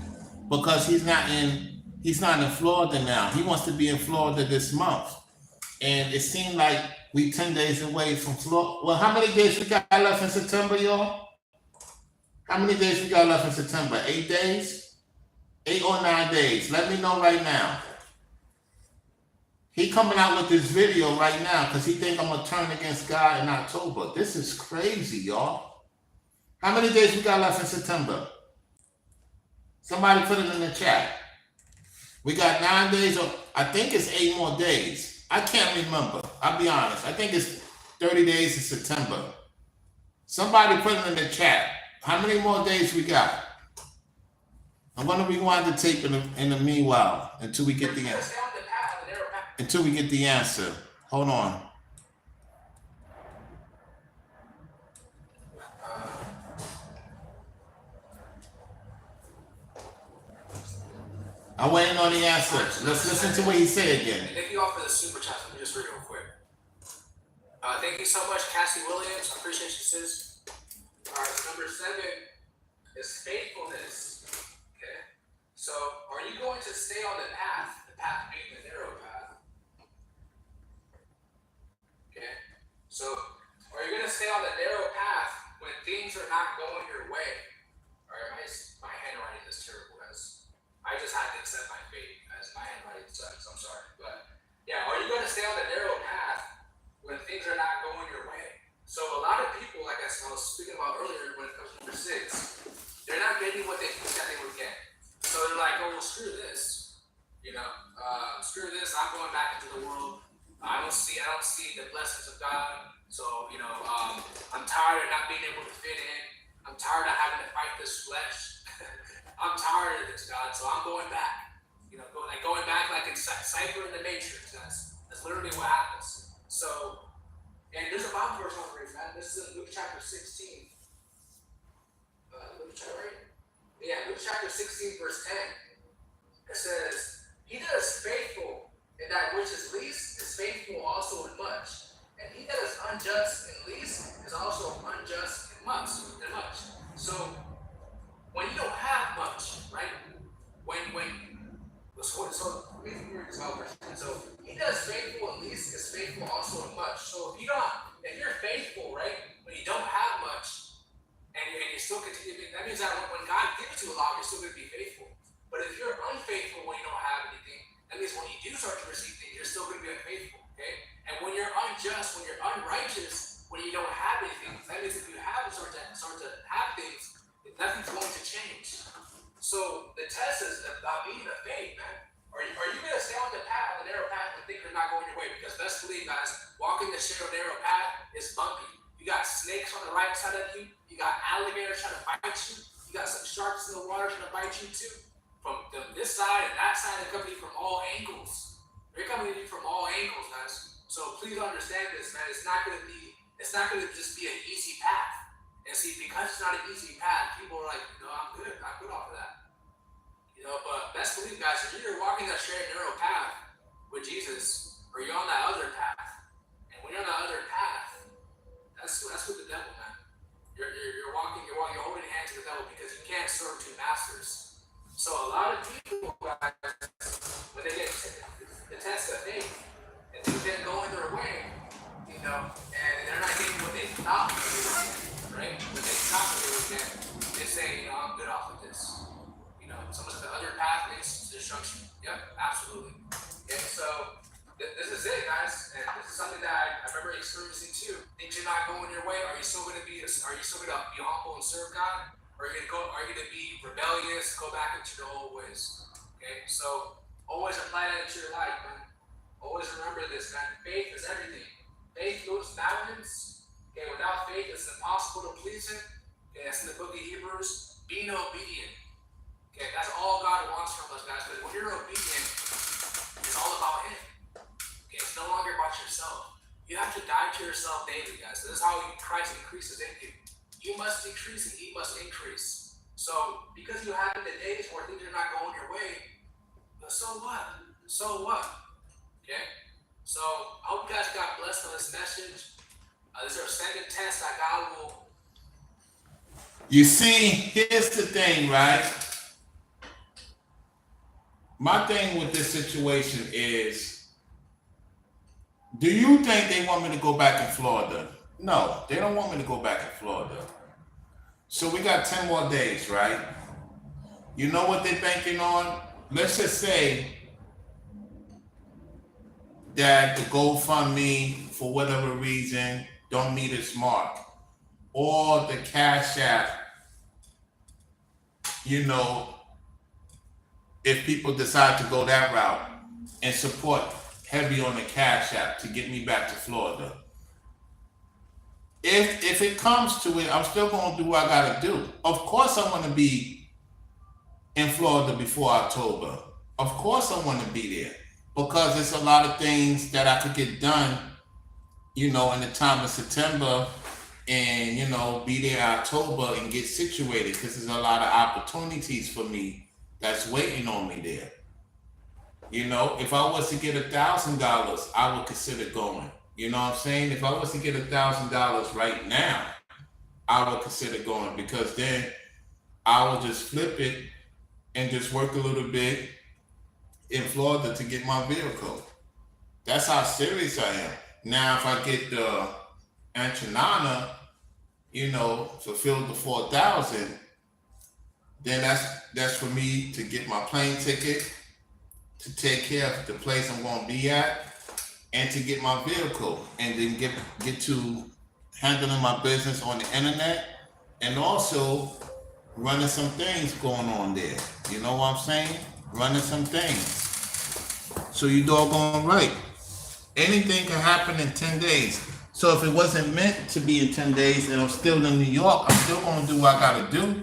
because he's not in Florida now. He wants to be in Florida this month. And it seemed like we 10 days away from Florida. Well, how many days we got left in September, y'all? How many days we got left in September? 8 days? 8 or 9 days. Let me know right now. He coming out with this video right now because he think I'm going to turn against God in October. This is crazy, y'all. How many days we got left in September? Somebody put it in the chat. We got 9 days, or I think it's 8 more days. I can't remember. I'll be honest. I think it's 30 days in September. Somebody put it in the chat. How many more days we got? I'm going to rewind the tape in the meanwhile until we get the answer. Until we get the answer. Hold on. I'm waiting on the answer. Let's listen to what he said again. Thank you all for the super chat. Let me just read it real quick. Thank you so much, Cassie Williams. I appreciate you, sis. All right, so number 7 is faithfulness. Okay. So, are you going to stay on the path being the narrow path? Okay. So, are you going to stay on the narrow path when things are not going your way? All right, my handwriting is terrible, guys. I just had to accept my fate as my handwriting sucks. I'm sorry, but yeah, are you going to stay on the narrow path when things are not going your way? So a lot of people, like I was speaking about earlier, when it comes to number 6, they're not getting what they think that they would get. So they're like, oh, well, screw this, screw this. I'm going back into the world. I don't see the blessings of God. So I'm tired of not being able to fit in. I'm tired of having to fight this flesh. I'm tired of this, God, so I'm going back. Going back like in Cypher in the Matrix. That's literally what happens. So, and there's a Bible verse on the read, man. This is in Luke chapter 16. Luke chapter 16, verse 10. It says, he that is faithful in that which is least is faithful also in much. And he that is unjust in least is also unjust in much. So, when you don't have much, right? So let me read this Bible verse. So he that's faithful in least is faithful also in much. So if you're faithful, right, when you don't have much, and you still continue, that means that when God gives you a lot, you're still going to be faithful. But if you're unfaithful when you don't have anything, that means when you do start to receive things, you're still going to be unfaithful, okay? And when you're unjust, when you're unrighteous, when you don't have anything, that means if you have start to have things, nothing's going to change. So the test is about being a faith, man. Are you going to stay on the path, the narrow path, and think you're not going your way? Because best believe, guys, walking the narrow path is bumpy. You got snakes on the right side of you. You got alligators trying to bite you. You got some sharks in the water trying to bite you too. From this side and that side, they're coming from all angles. They're coming at you from all angles, guys. So please understand this, man. It's not going to just be an easy path. And see, because it's not an easy path, people are like, I'm good off of that. But best believe, guys, if you're walking that straight and narrow path with Jesus, or you're on that other path, and when you're on that other path, that's with the devil, man. You're holding hands with the devil because you can't serve two masters. So a lot of people, guys, when they get the test of faith, and things didn't go in their way, and they're not getting what they thought they were getting, right? What they thought they were getting, they say, I'm good off of this. Some of the other path leads to destruction. Yep, absolutely. And so this is it, guys. And this is something that I remember experiencing too. Things are not going your way. Are you still going to be humble and serve God? Or are you going to be rebellious, go back into the old ways? Okay, so always apply that into your life, man. Always remember this, man. Faith is everything. Faith moves mountains. Okay, without faith, it's impossible to please Him. Okay, that's in the book of Hebrews. Being obedient. Okay, that's all God wants from us, guys. Because when you're obedient, it's all about Him. Okay, it's no longer about yourself. You have to die to yourself daily, guys. This is how Christ increases in you. You must decrease and He must increase. So, because you have the days where things are not going your way, so what? So what? Okay? So, I hope you guys got blessed on this message. This is our second test that God will. You see, here's the thing, right? My thing with this situation is, do you think they want me to go back in Florida? No, they don't want me to go back in Florida. So we got 10 more days, right? You know what they're banking on? Let's just say that the GoFundMe, for whatever reason, don't meet its mark. Or the Cash App, if people decide to go that route and support heavy on the Cash App to get me back to Florida. If it comes to it, I'm still going to do what I got to do. Of course I want to be in Florida before October. Of course I want to be there because there's a lot of things that I could get done, in the time of September and, be there October and get situated because there's a lot of opportunities for me that's waiting on me there. If I was to get $1,000, I would consider going. You know what I'm saying? If I was to get $1,000 right now, I would consider going because then I would just flip it and just work a little bit in Florida to get my vehicle. That's how serious I am. Now, if I get the Antonana, fulfill the 4,000, then that's for me to get my plane ticket, to take care of the place I'm going to be at, and to get my vehicle, and then get to handling my business on the internet, and also running some things going on there. You know what I'm saying? Running some things. So you doggone right. Anything can happen in 10 days. So if it wasn't meant to be in 10 days and I'm still in New York, I'm still going to do what I got to do.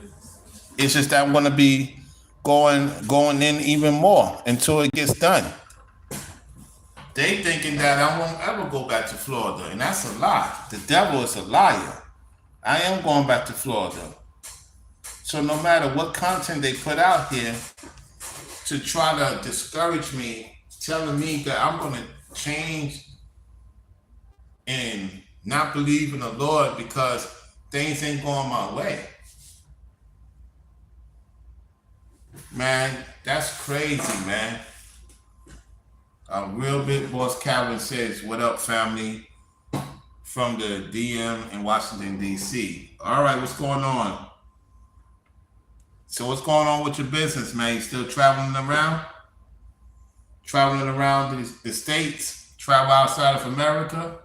It's just that I'm going to be going in even more until it gets done. They thinking that I won't ever go back to Florida, and that's a lie. The devil is a liar. I am going back to Florida. So no matter what content they put out here to try to discourage me, telling me that I'm going to change and not believe in the Lord because things ain't going my way. Man, that's crazy, man. Real Big Boss Calvin says, "What up, family?" From the DM in Washington D.C. All right, what's going on? So what's going on with your business, man? You still traveling around? Traveling around the states? Travel outside of America?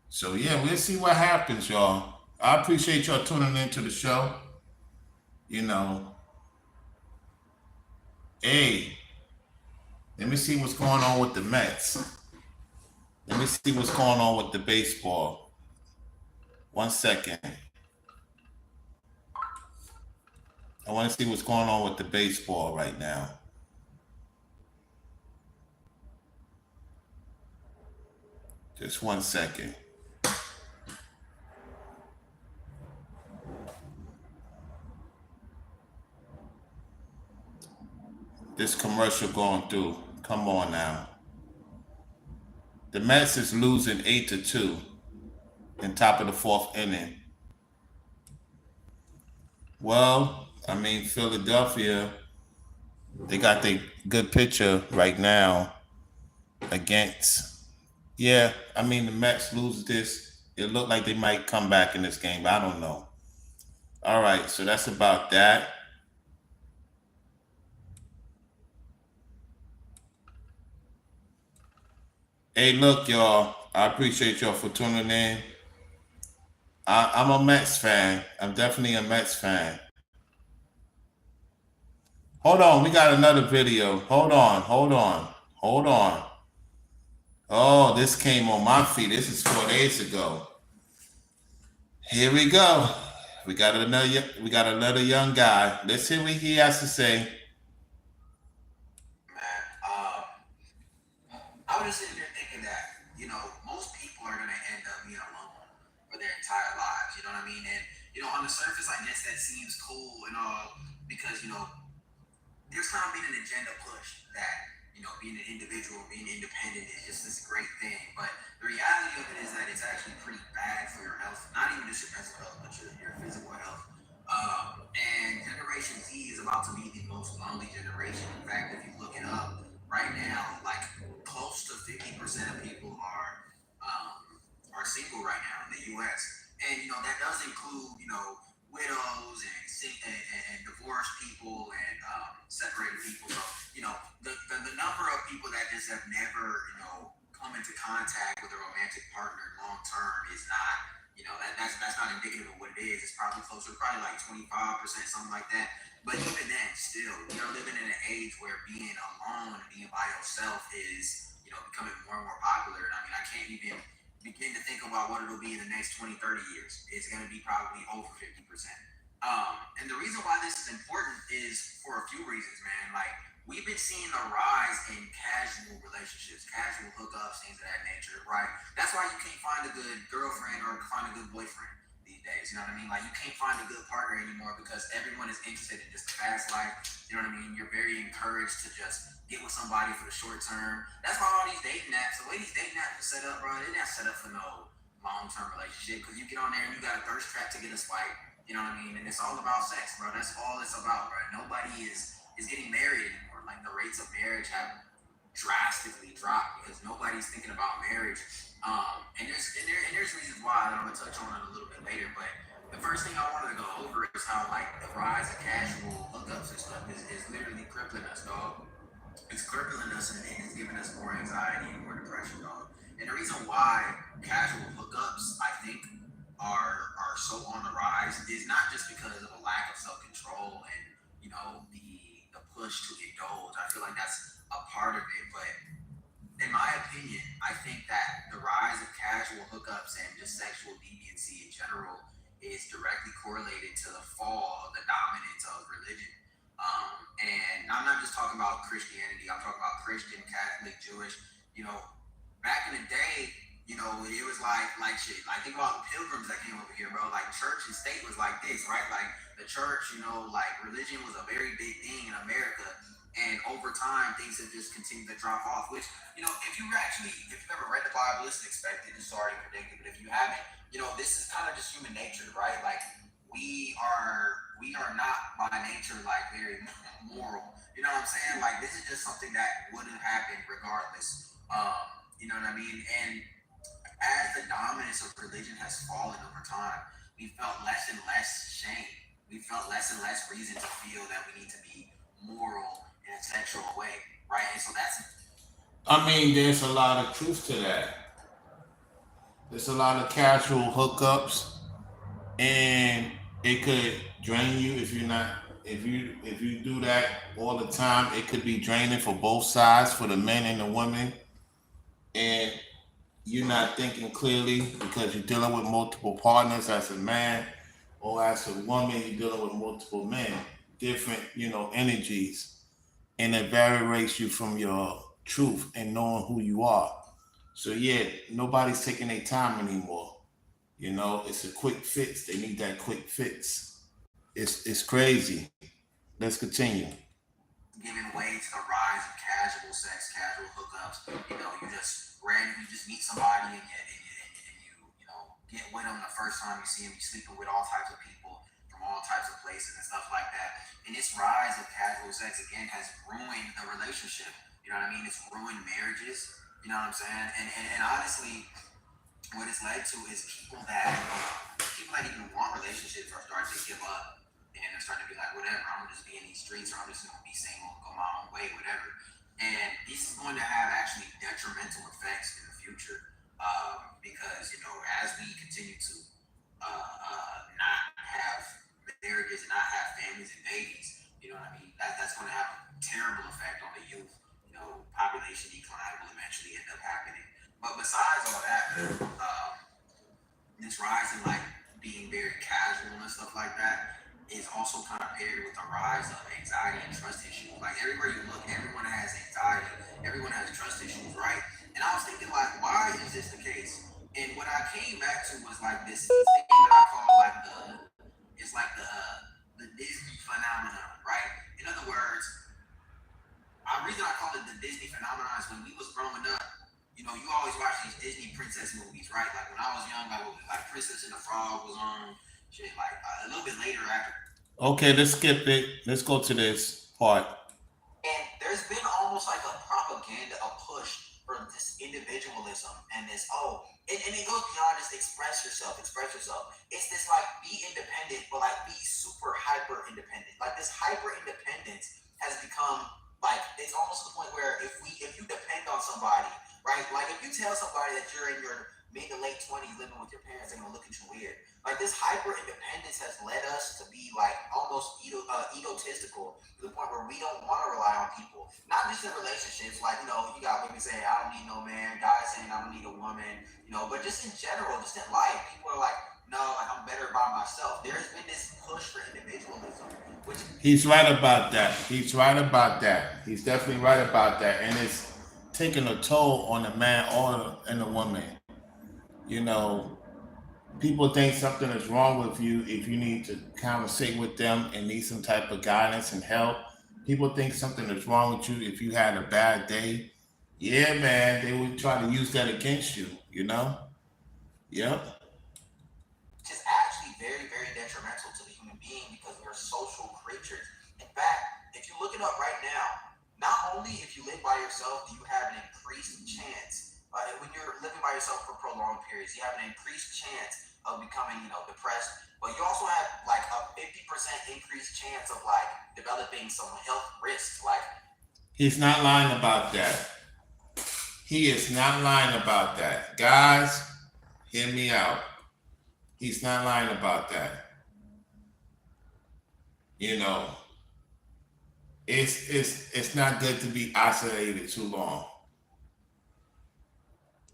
So yeah, we'll see what happens, y'all. I appreciate y'all tuning into the show. You know, hey, let me see what's going on with the Mets. Let me see what's going on with the baseball. 1 second. I want to see what's going on with the baseball right now. Just 1 second. This commercial going through. Come on now. The Mets is losing 8-2 in top of the 4th inning. Well, I mean, Philadelphia, they got the good pitcher right now against. Yeah, I mean, the Mets lose this. It looked like they might come back in this game, but I don't know. All right, so that's about that. Hey, look, y'all. I appreciate y'all for tuning in. I'm a Mets fan. I'm definitely a Mets fan. Hold on, we got another video. Hold on. Oh, this came on my feed. This is 4 days ago. Here we go. We got another young guy. Let's hear what he has to say. Man, I was just sitting there thinking that, most people are gonna end up being alone for their entire lives. You know what I mean? And on the surface, I guess that seems cool and all because there's kind of been an agenda push that being an individual, being independent is just this great thing. But the reality of it is that it's actually pretty bad for your health, not even just your mental health, but your physical health. And Generation Z is about to be the most lonely generation. In fact, if you look it up right now, like close to 50% of people are single right now in the U.S. And that does include widows and divorced people and separated people. So the number of people that just have never come into contact with a romantic partner long term is not that's not indicative of what it is. It's probably closer, probably like 25%, something like that. But even then, still, living in an age where being alone and being by yourself is becoming more and more popular. And I mean, I can't even begin to think about what it'll be in the next 20, 30 years. It's going to be probably over 50%. And the reason why this is important is for a few reasons, man. Like, we've been seeing a rise in casual relationships, casual hookups, things of that nature, right? That's why you can't find a good girlfriend or find a good boyfriend these days. You know what I mean? Like, you can't find a good partner anymore because everyone is interested in just the fast life. You know what I mean? You're very encouraged to just get with somebody for the short term. That's why all these dating apps, the way these dating apps are set up, bro, they're not set up for no long-term relationship because you get on there and you got a thirst trap to get a swipe. You know what I mean? And it's all about sex, bro. That's all it's about, bro. Nobody is getting married anymore. Like, the rates of marriage have drastically dropped because nobody's thinking about marriage. And there's reasons why that I'm gonna touch on it a little bit later. But the first thing I wanted to go over is how like the rise of casual hookups and stuff is literally crippling us, dog. It's crippling us and it's giving us more anxiety and more depression, dog. And the reason why casual hookups, I think, are so on the rise is not just because of a lack of self-control and the push to indulge. I feel like that's a part of it, but in my opinion, I think that the rise of casual hookups and just sexual deviancy in general is directly correlated to the fall of the dominance of religion. And I'm not just talking about Christianity. I'm talking about Christian, Catholic, Jewish. Back in the day, it was like shit. Like, think about the pilgrims that came over here, bro. Like, church and state was like this, right? Like, the church, like religion was a very big thing in America. And over time, things have just continued to drop off, which, if you've ever read the Bible, it's expected, it's already predicted. But if you haven't, this is kind of just human nature, right? Like, we we are not by nature like very moral. You know what I'm saying? Like this is just something that would have happened regardless. You know what I mean? And as the dominance of religion has fallen over time, we felt less and less shame. We felt less and less reason to feel that we need to be moral in a sexual way, right? And so that's I mean, there's a lot of truth to that. There's a lot of casual hookups, and it could drain you if you're not if you do that all the time. It could be draining for both sides, for the men and the women, and you're not thinking clearly because you're dealing with multiple partners as a man, or as a woman you're dealing with multiple men, different energies, and it varies you from your truth and knowing who you are. So yeah, nobody's taking their time anymore. It's a quick fix. They need that quick fix. It's crazy. Let's continue. giving way to the rise of casual sex, casual hookups. You just meet somebody and you get with them the first time you see them. You sleeping with all types of people from all types of places and stuff like that. And this rise of casual sex again has ruined the relationship. You know what I mean? It's ruined marriages. You know what I'm saying? And honestly, what it's led to is people that even want relationships are starting to give up. And they're starting to be like, whatever, I'm gonna just be in these streets, or I'm just gonna be single, go my own way, whatever. And this is going to have actually detrimental effects in the future, because as we continue to not have marriages and not have families and babies, you know what I mean? That's going to have a terrible effect on the youth. Population decline will eventually end up happening. But besides all that, this rise in like being very casual and stuff like that is also kind of paired with the rise of anxiety and trust issues. Like everywhere you look, everyone has anxiety, everyone has trust issues, right? And I was thinking like, why is this the case? And what I came back to was like this thing that I call like the Disney phenomenon, right? In other words, the reason I call it the Disney phenomenon is when we was growing up, you always watch these Disney princess movies, right? Like when I was young, like Princess and the Frog was on. Shit, like a little bit later after. Okay, let's skip it. Let's go to this part. And there's been almost like a propaganda, a push for this individualism and this, and it goes beyond just express yourself. It's this like be independent, but like be super hyper independent. Like this hyper independence has become like, it's almost to the point where if you depend on somebody, right? Like if you tell somebody that you're in your mid to late 20s living with your parents, they're gonna look at you weird. Like this hyper independence has led us to be like almost egotistical to the point where we don't want to rely on people. Not just in relationships, like you got women saying I don't need no man, guys saying I don't need a woman, but just in general, just in life, people are like, no, like I'm better by myself. There's been this push for individualism, which He's right about that. He's definitely right about that, and it's taking a toll on the man or and the woman. People think something is wrong with you if you need to conversate with them and need some type of guidance and help. People think something is wrong with you if you had a bad day. Yeah, man, they would try to use that against you, Yep. is actually very, very detrimental to the human being because we're social creatures. In fact, if you look it up right now, not only if you live by yourself do you have an increased chance, when you're living by yourself for prolonged periods, you have an increased chance of becoming, depressed, but you also have like a 50% increased chance of like developing some health risks. Like He's not lying about that. He is not lying about that. Guys, hear me out. He's not lying about that. It's not good to be isolated too long.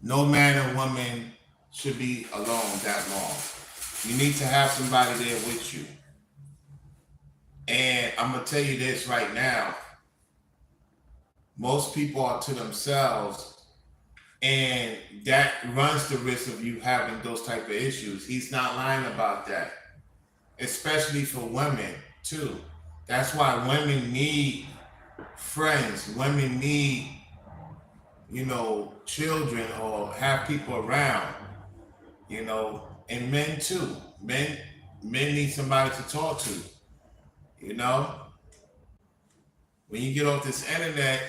No man or woman should be alone that long. You need to have somebody there with you. And I'm going to tell you this right now. Most people are to themselves, and that runs the risk of you having those type of issues. He's not lying about that, especially for women too. That's why women need friends. Women need children or have people around, and men too. Men need somebody to talk to. You know, when you get off this internet,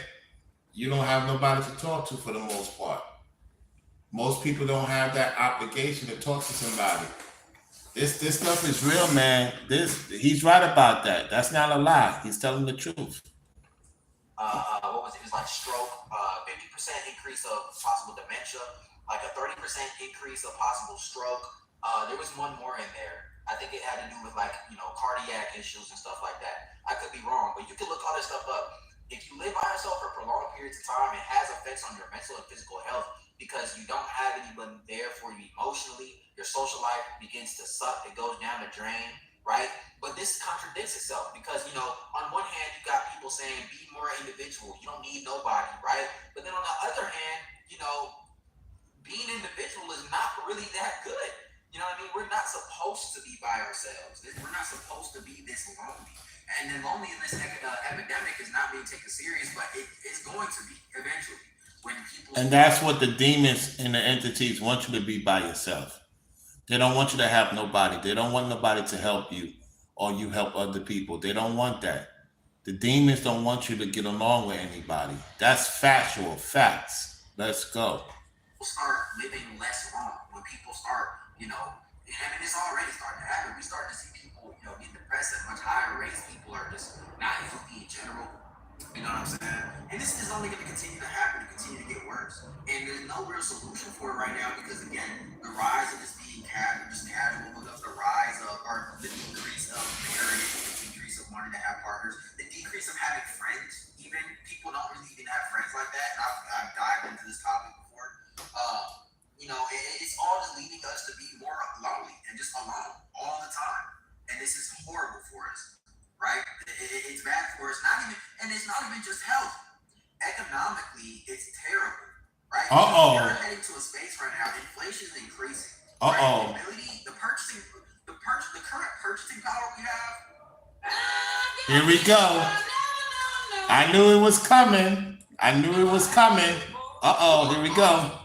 you don't have nobody to talk to for the most part. Most people don't have that obligation to talk to somebody. This stuff is real, man. He's right about that. That's not a lie. He's telling the truth. What was it? It was like stroke, 50% increase of possible dementia, like a 30% increase of possible stroke. There was one more in there. I think it had to do with like, cardiac issues and stuff like that. I could be wrong, but you can look all this stuff up. If you live by yourself for prolonged periods of time, it has effects on your mental and physical health because you don't have anybody there for you emotionally. Your social life begins to suck. It goes down the drain, right? But this contradicts itself because, on one hand, you got people saying be more individual. You don't need nobody, right? But then on the other hand, being individual is not really that good. You know what I mean? We're not supposed to be by ourselves. We're not supposed to be this lonely. And then loneliness epidemic is not being taken serious, but it's going to be eventually when people. And that's what the demons and the entities want you to be by yourself. They don't want you to have nobody. They don't want nobody to help you or you help other people. They don't want that. The demons don't want you to get along with anybody. That's factual facts. Let's go. Start living less long. When people start, it's already starting to happen. We start to see people, get depressed at much higher rates. People are just not healthy in general. You know what I'm saying? And this is only going to continue to happen and continue to get worse. And there's no real solution for it right now because, again, the rise of this being casual, the rise of, or the decrease of marriage, the decrease of wanting to have partners, the decrease of having friends. Even people don't really even have friends like that. And I've dived into this topic before. It's all just leading us to be more lonely and just alone all the time. And this is horrible for us, right? It's bad for us. It's not even just health. Economically, it's terrible, right? We're heading to a space right now. Inflation is increasing. Right? The current purchasing power we have. Here we go. I knew it was coming. Here we go.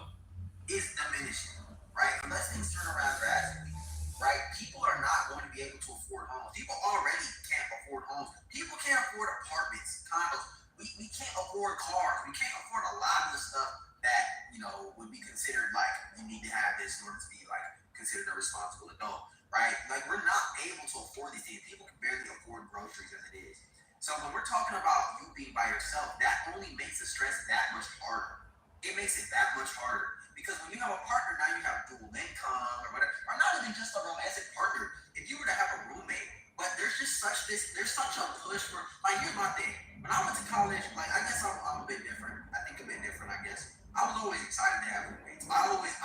Is diminishing, right? Unless things turn around drastically, right? People are not going to be able to afford homes. People already can't afford homes. People can't afford apartments, condos. We can't afford cars. We can't afford a lot of the stuff that, would be considered like you need to have this in order to be like considered a responsible adult, right? Like we're not able to afford these things. People can barely afford groceries as it is. So when we're talking about you being by yourself, that only makes the stress that much harder. It makes it that much harder. Because when you have a partner, now you have dual income or whatever, or not even just a romantic partner. If you were to have a roommate, but there's such a push for, like, here's my thing. When I went to college, like, I guess I'm a bit different. I think a bit different, I guess. I was always excited to have roommates. I've always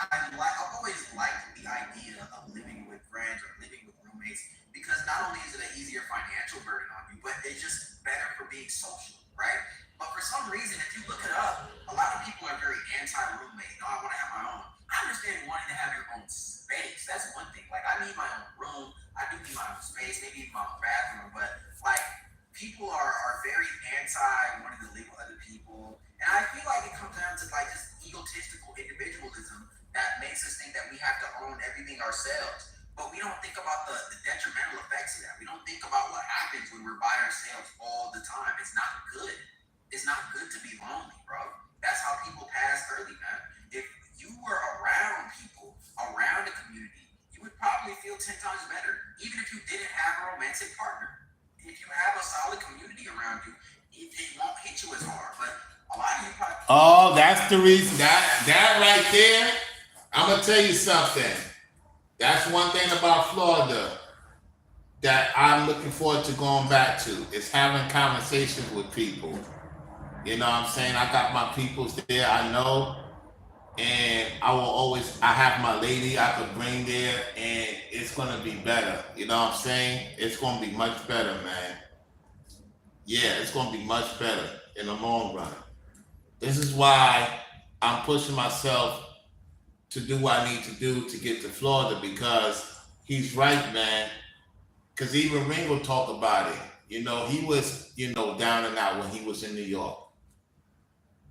liked the idea of living with friends or living with roommates because not only is it an easier financial burden on you, but it's just better for being social, right? But for some reason, if you look it up, a lot of people are very anti-roommate. No, I want to have my own. I understand wanting to have your own space. That's one thing. Like, I need my own room. I do need my own space, maybe even my own bathroom. But, like, people are very anti wanting to live with other people. And I feel like it comes down to, like, this egotistical individualism that makes us think that we have to own everything ourselves. But we don't think about the detrimental effects of that. We don't think about what happens when we're by ourselves all the time. It's not good. It's not good to be lonely, bro. That's how people pass early, man. If you were around people, around a community, you would probably feel 10 times better, even if you didn't have a romantic partner. If you have a solid community around you, it won't hit you as hard. But a lot of you probably. Oh, that's the reason. That right there, I'm going to tell you something. That's one thing about Florida that I'm looking forward to going back to. Is having conversations with people. You know what I'm saying? I got my peoples there, I know. And I have my lady I could bring there, and it's going to be better. You know what I'm saying? It's going to be much better, man. Yeah, it's going to be much better in the long run. This is why I'm pushing myself to do what I need to do to get to Florida, because he's right, man. Because even Ringo talked about it. He was, down and out when he was in New York.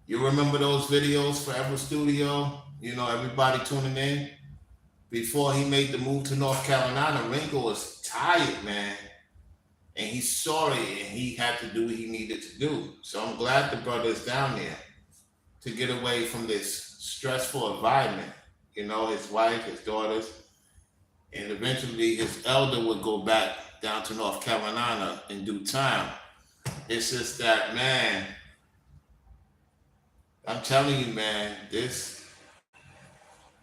You remember those videos, Forever Studio? Everybody tuning in? Before he made the move to North Carolina, Ringo was tired, man. and he's sorry, and he had to do what he needed to do. So I'm glad the brother is down there to get away from this stressful environment. You know, his wife, his daughters, and eventually his elder would go back down to North Carolina in due time. It's just that, man, I'm telling you, man, this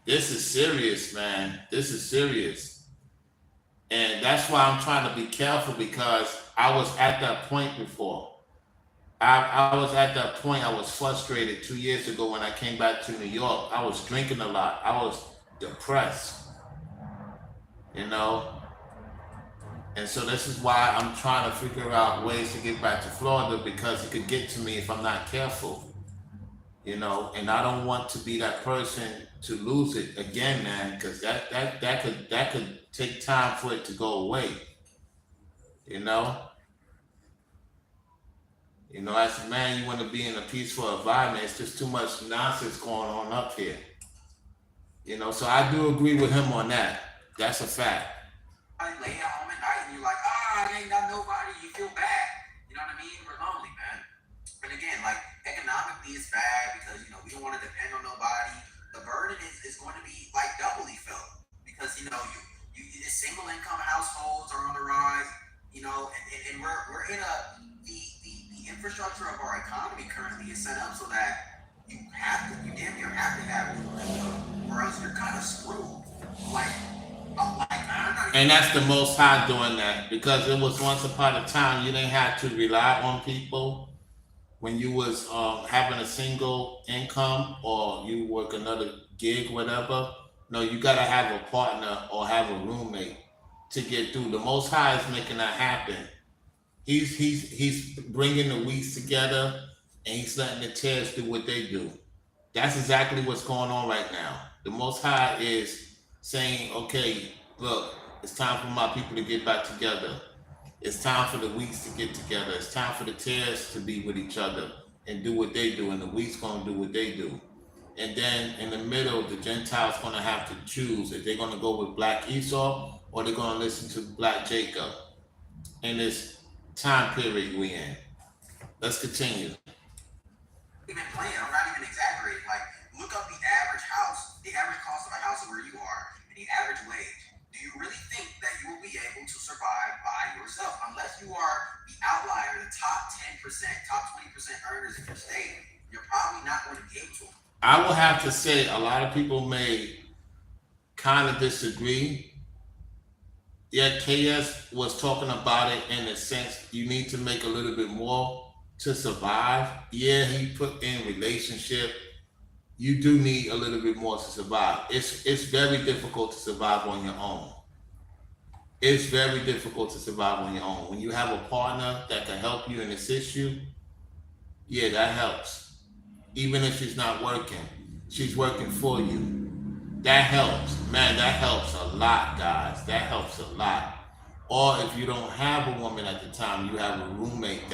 is serious, man. This is serious. And that's why I'm trying to be careful, because I was at that point before. I was at that point. I was frustrated 2 years ago when I came back to New York. I was drinking a lot. I was depressed, you know. And so this is why I'm trying to figure out ways to get back to Florida, because it could get to me if I'm not careful, you know. And I don't want to be that person to lose it again, man, because that could take time for it to go away, you know. You know, as a man, you want to be in a peaceful environment. It's just too much nonsense going on up here. You know, so I do agree with him on that. That's a fact. I lay at home at night and you're like, I ain't got nobody. You feel bad. You know what I mean? We're lonely, man. And again, like, economically it's bad because, you know, we don't want to depend on nobody. The burden is going to be like doubly felt because, you know, you single income households are on the rise, you know, and we're in the infrastructure of our economy currently is set up so that you damn near have to have income, or else you're kind of screwed. And that's the Most High doing that, because it was once upon a time you didn't have to rely on people when you was having a single income or you work another gig, whatever. No, you gotta have a partner or have a roommate to get through. The Most High is making that happen. He's bringing the weeds together, and he's letting the tares do what they do. That's exactly what's going on right now. The Most High is saying, okay, look, it's time for my people to get back together. It's time for the weeds to get together. It's time for the tares to be with each other and do what they do, and the weeds gonna do what they do. And then in the middle, the Gentiles gonna have to choose if they're gonna go with Black Esau or they're gonna listen to Black Jacob in this time period we in. Let's continue. Even playing, I'm not even exaggerating. Like, look up the average house, the average cost of a house where you are, and the average wage. Do you really think that you will be able to survive by yourself? Unless you are the outlier, the top 10%, top 20% earners in your state, you're probably not going to be able to. I will have to say a lot of people may kind of disagree. Yeah, KS was talking about it in the sense you need to make a little bit more to survive. Yeah, he put in relationship. You do need a little bit more to survive. It's very difficult to survive on your own. It's very difficult to survive on your own. When you have a partner that can help you and assist you, yeah, that helps. Even if she's not working, she's working for you. That helps, man. That helps a lot, guys. That helps a lot. Or if you don't have a woman at the time, you have a roommate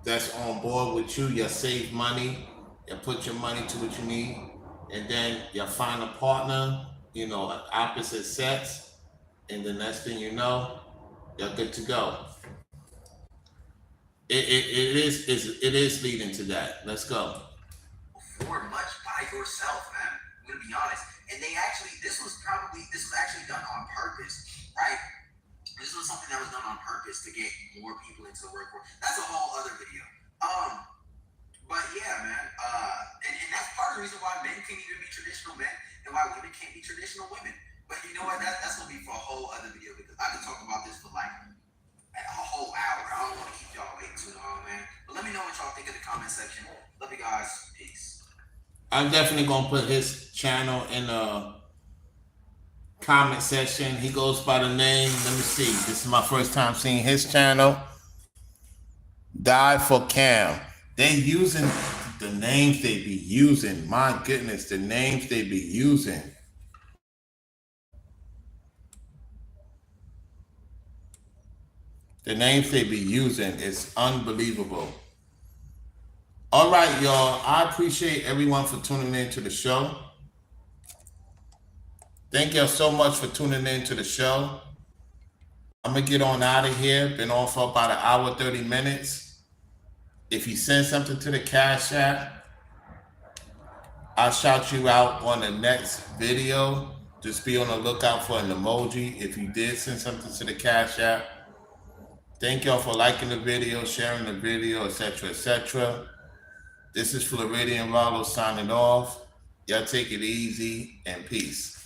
that's on board with you. You save money, you put your money to what you need, and then you find a partner, you know, an opposite sex, and the next thing you know, you're good to go. It is leading to that. Let's go. For much by yourself, man. I'm gonna be honest. And this was actually done on purpose, right? This was something that was done on purpose to get more people into the workforce. That's a whole other video. But yeah, man. And that's part of the reason why men can't even be traditional men and why women can't be traditional women. But you know what? That's gonna be for a whole other video, because I can talk about this for like a whole hour. I don't want to keep y'all waiting too long, man. But let me know what y'all think in the comment section. Love you guys. Peace. I'm definitely gonna put his channel in the comment section. He goes by the name, let me see. This is my first time seeing his channel. Die for Cam. They using the names they be using. My goodness, the names they be using. The names they be using is unbelievable. All right, y'all. I appreciate everyone for tuning in to the show. Thank y'all so much for tuning in to the show. I'm gonna get on out of here. Been on for about an hour, 30 minutes. If you send something to the Cash App, I'll shout you out on the next video. Just be on the lookout for an emoji if you did send something to the Cash App. Thank y'all for liking the video, sharing the video, etc., etc. This is Floridian Rollo signing off. Y'all take it easy and peace.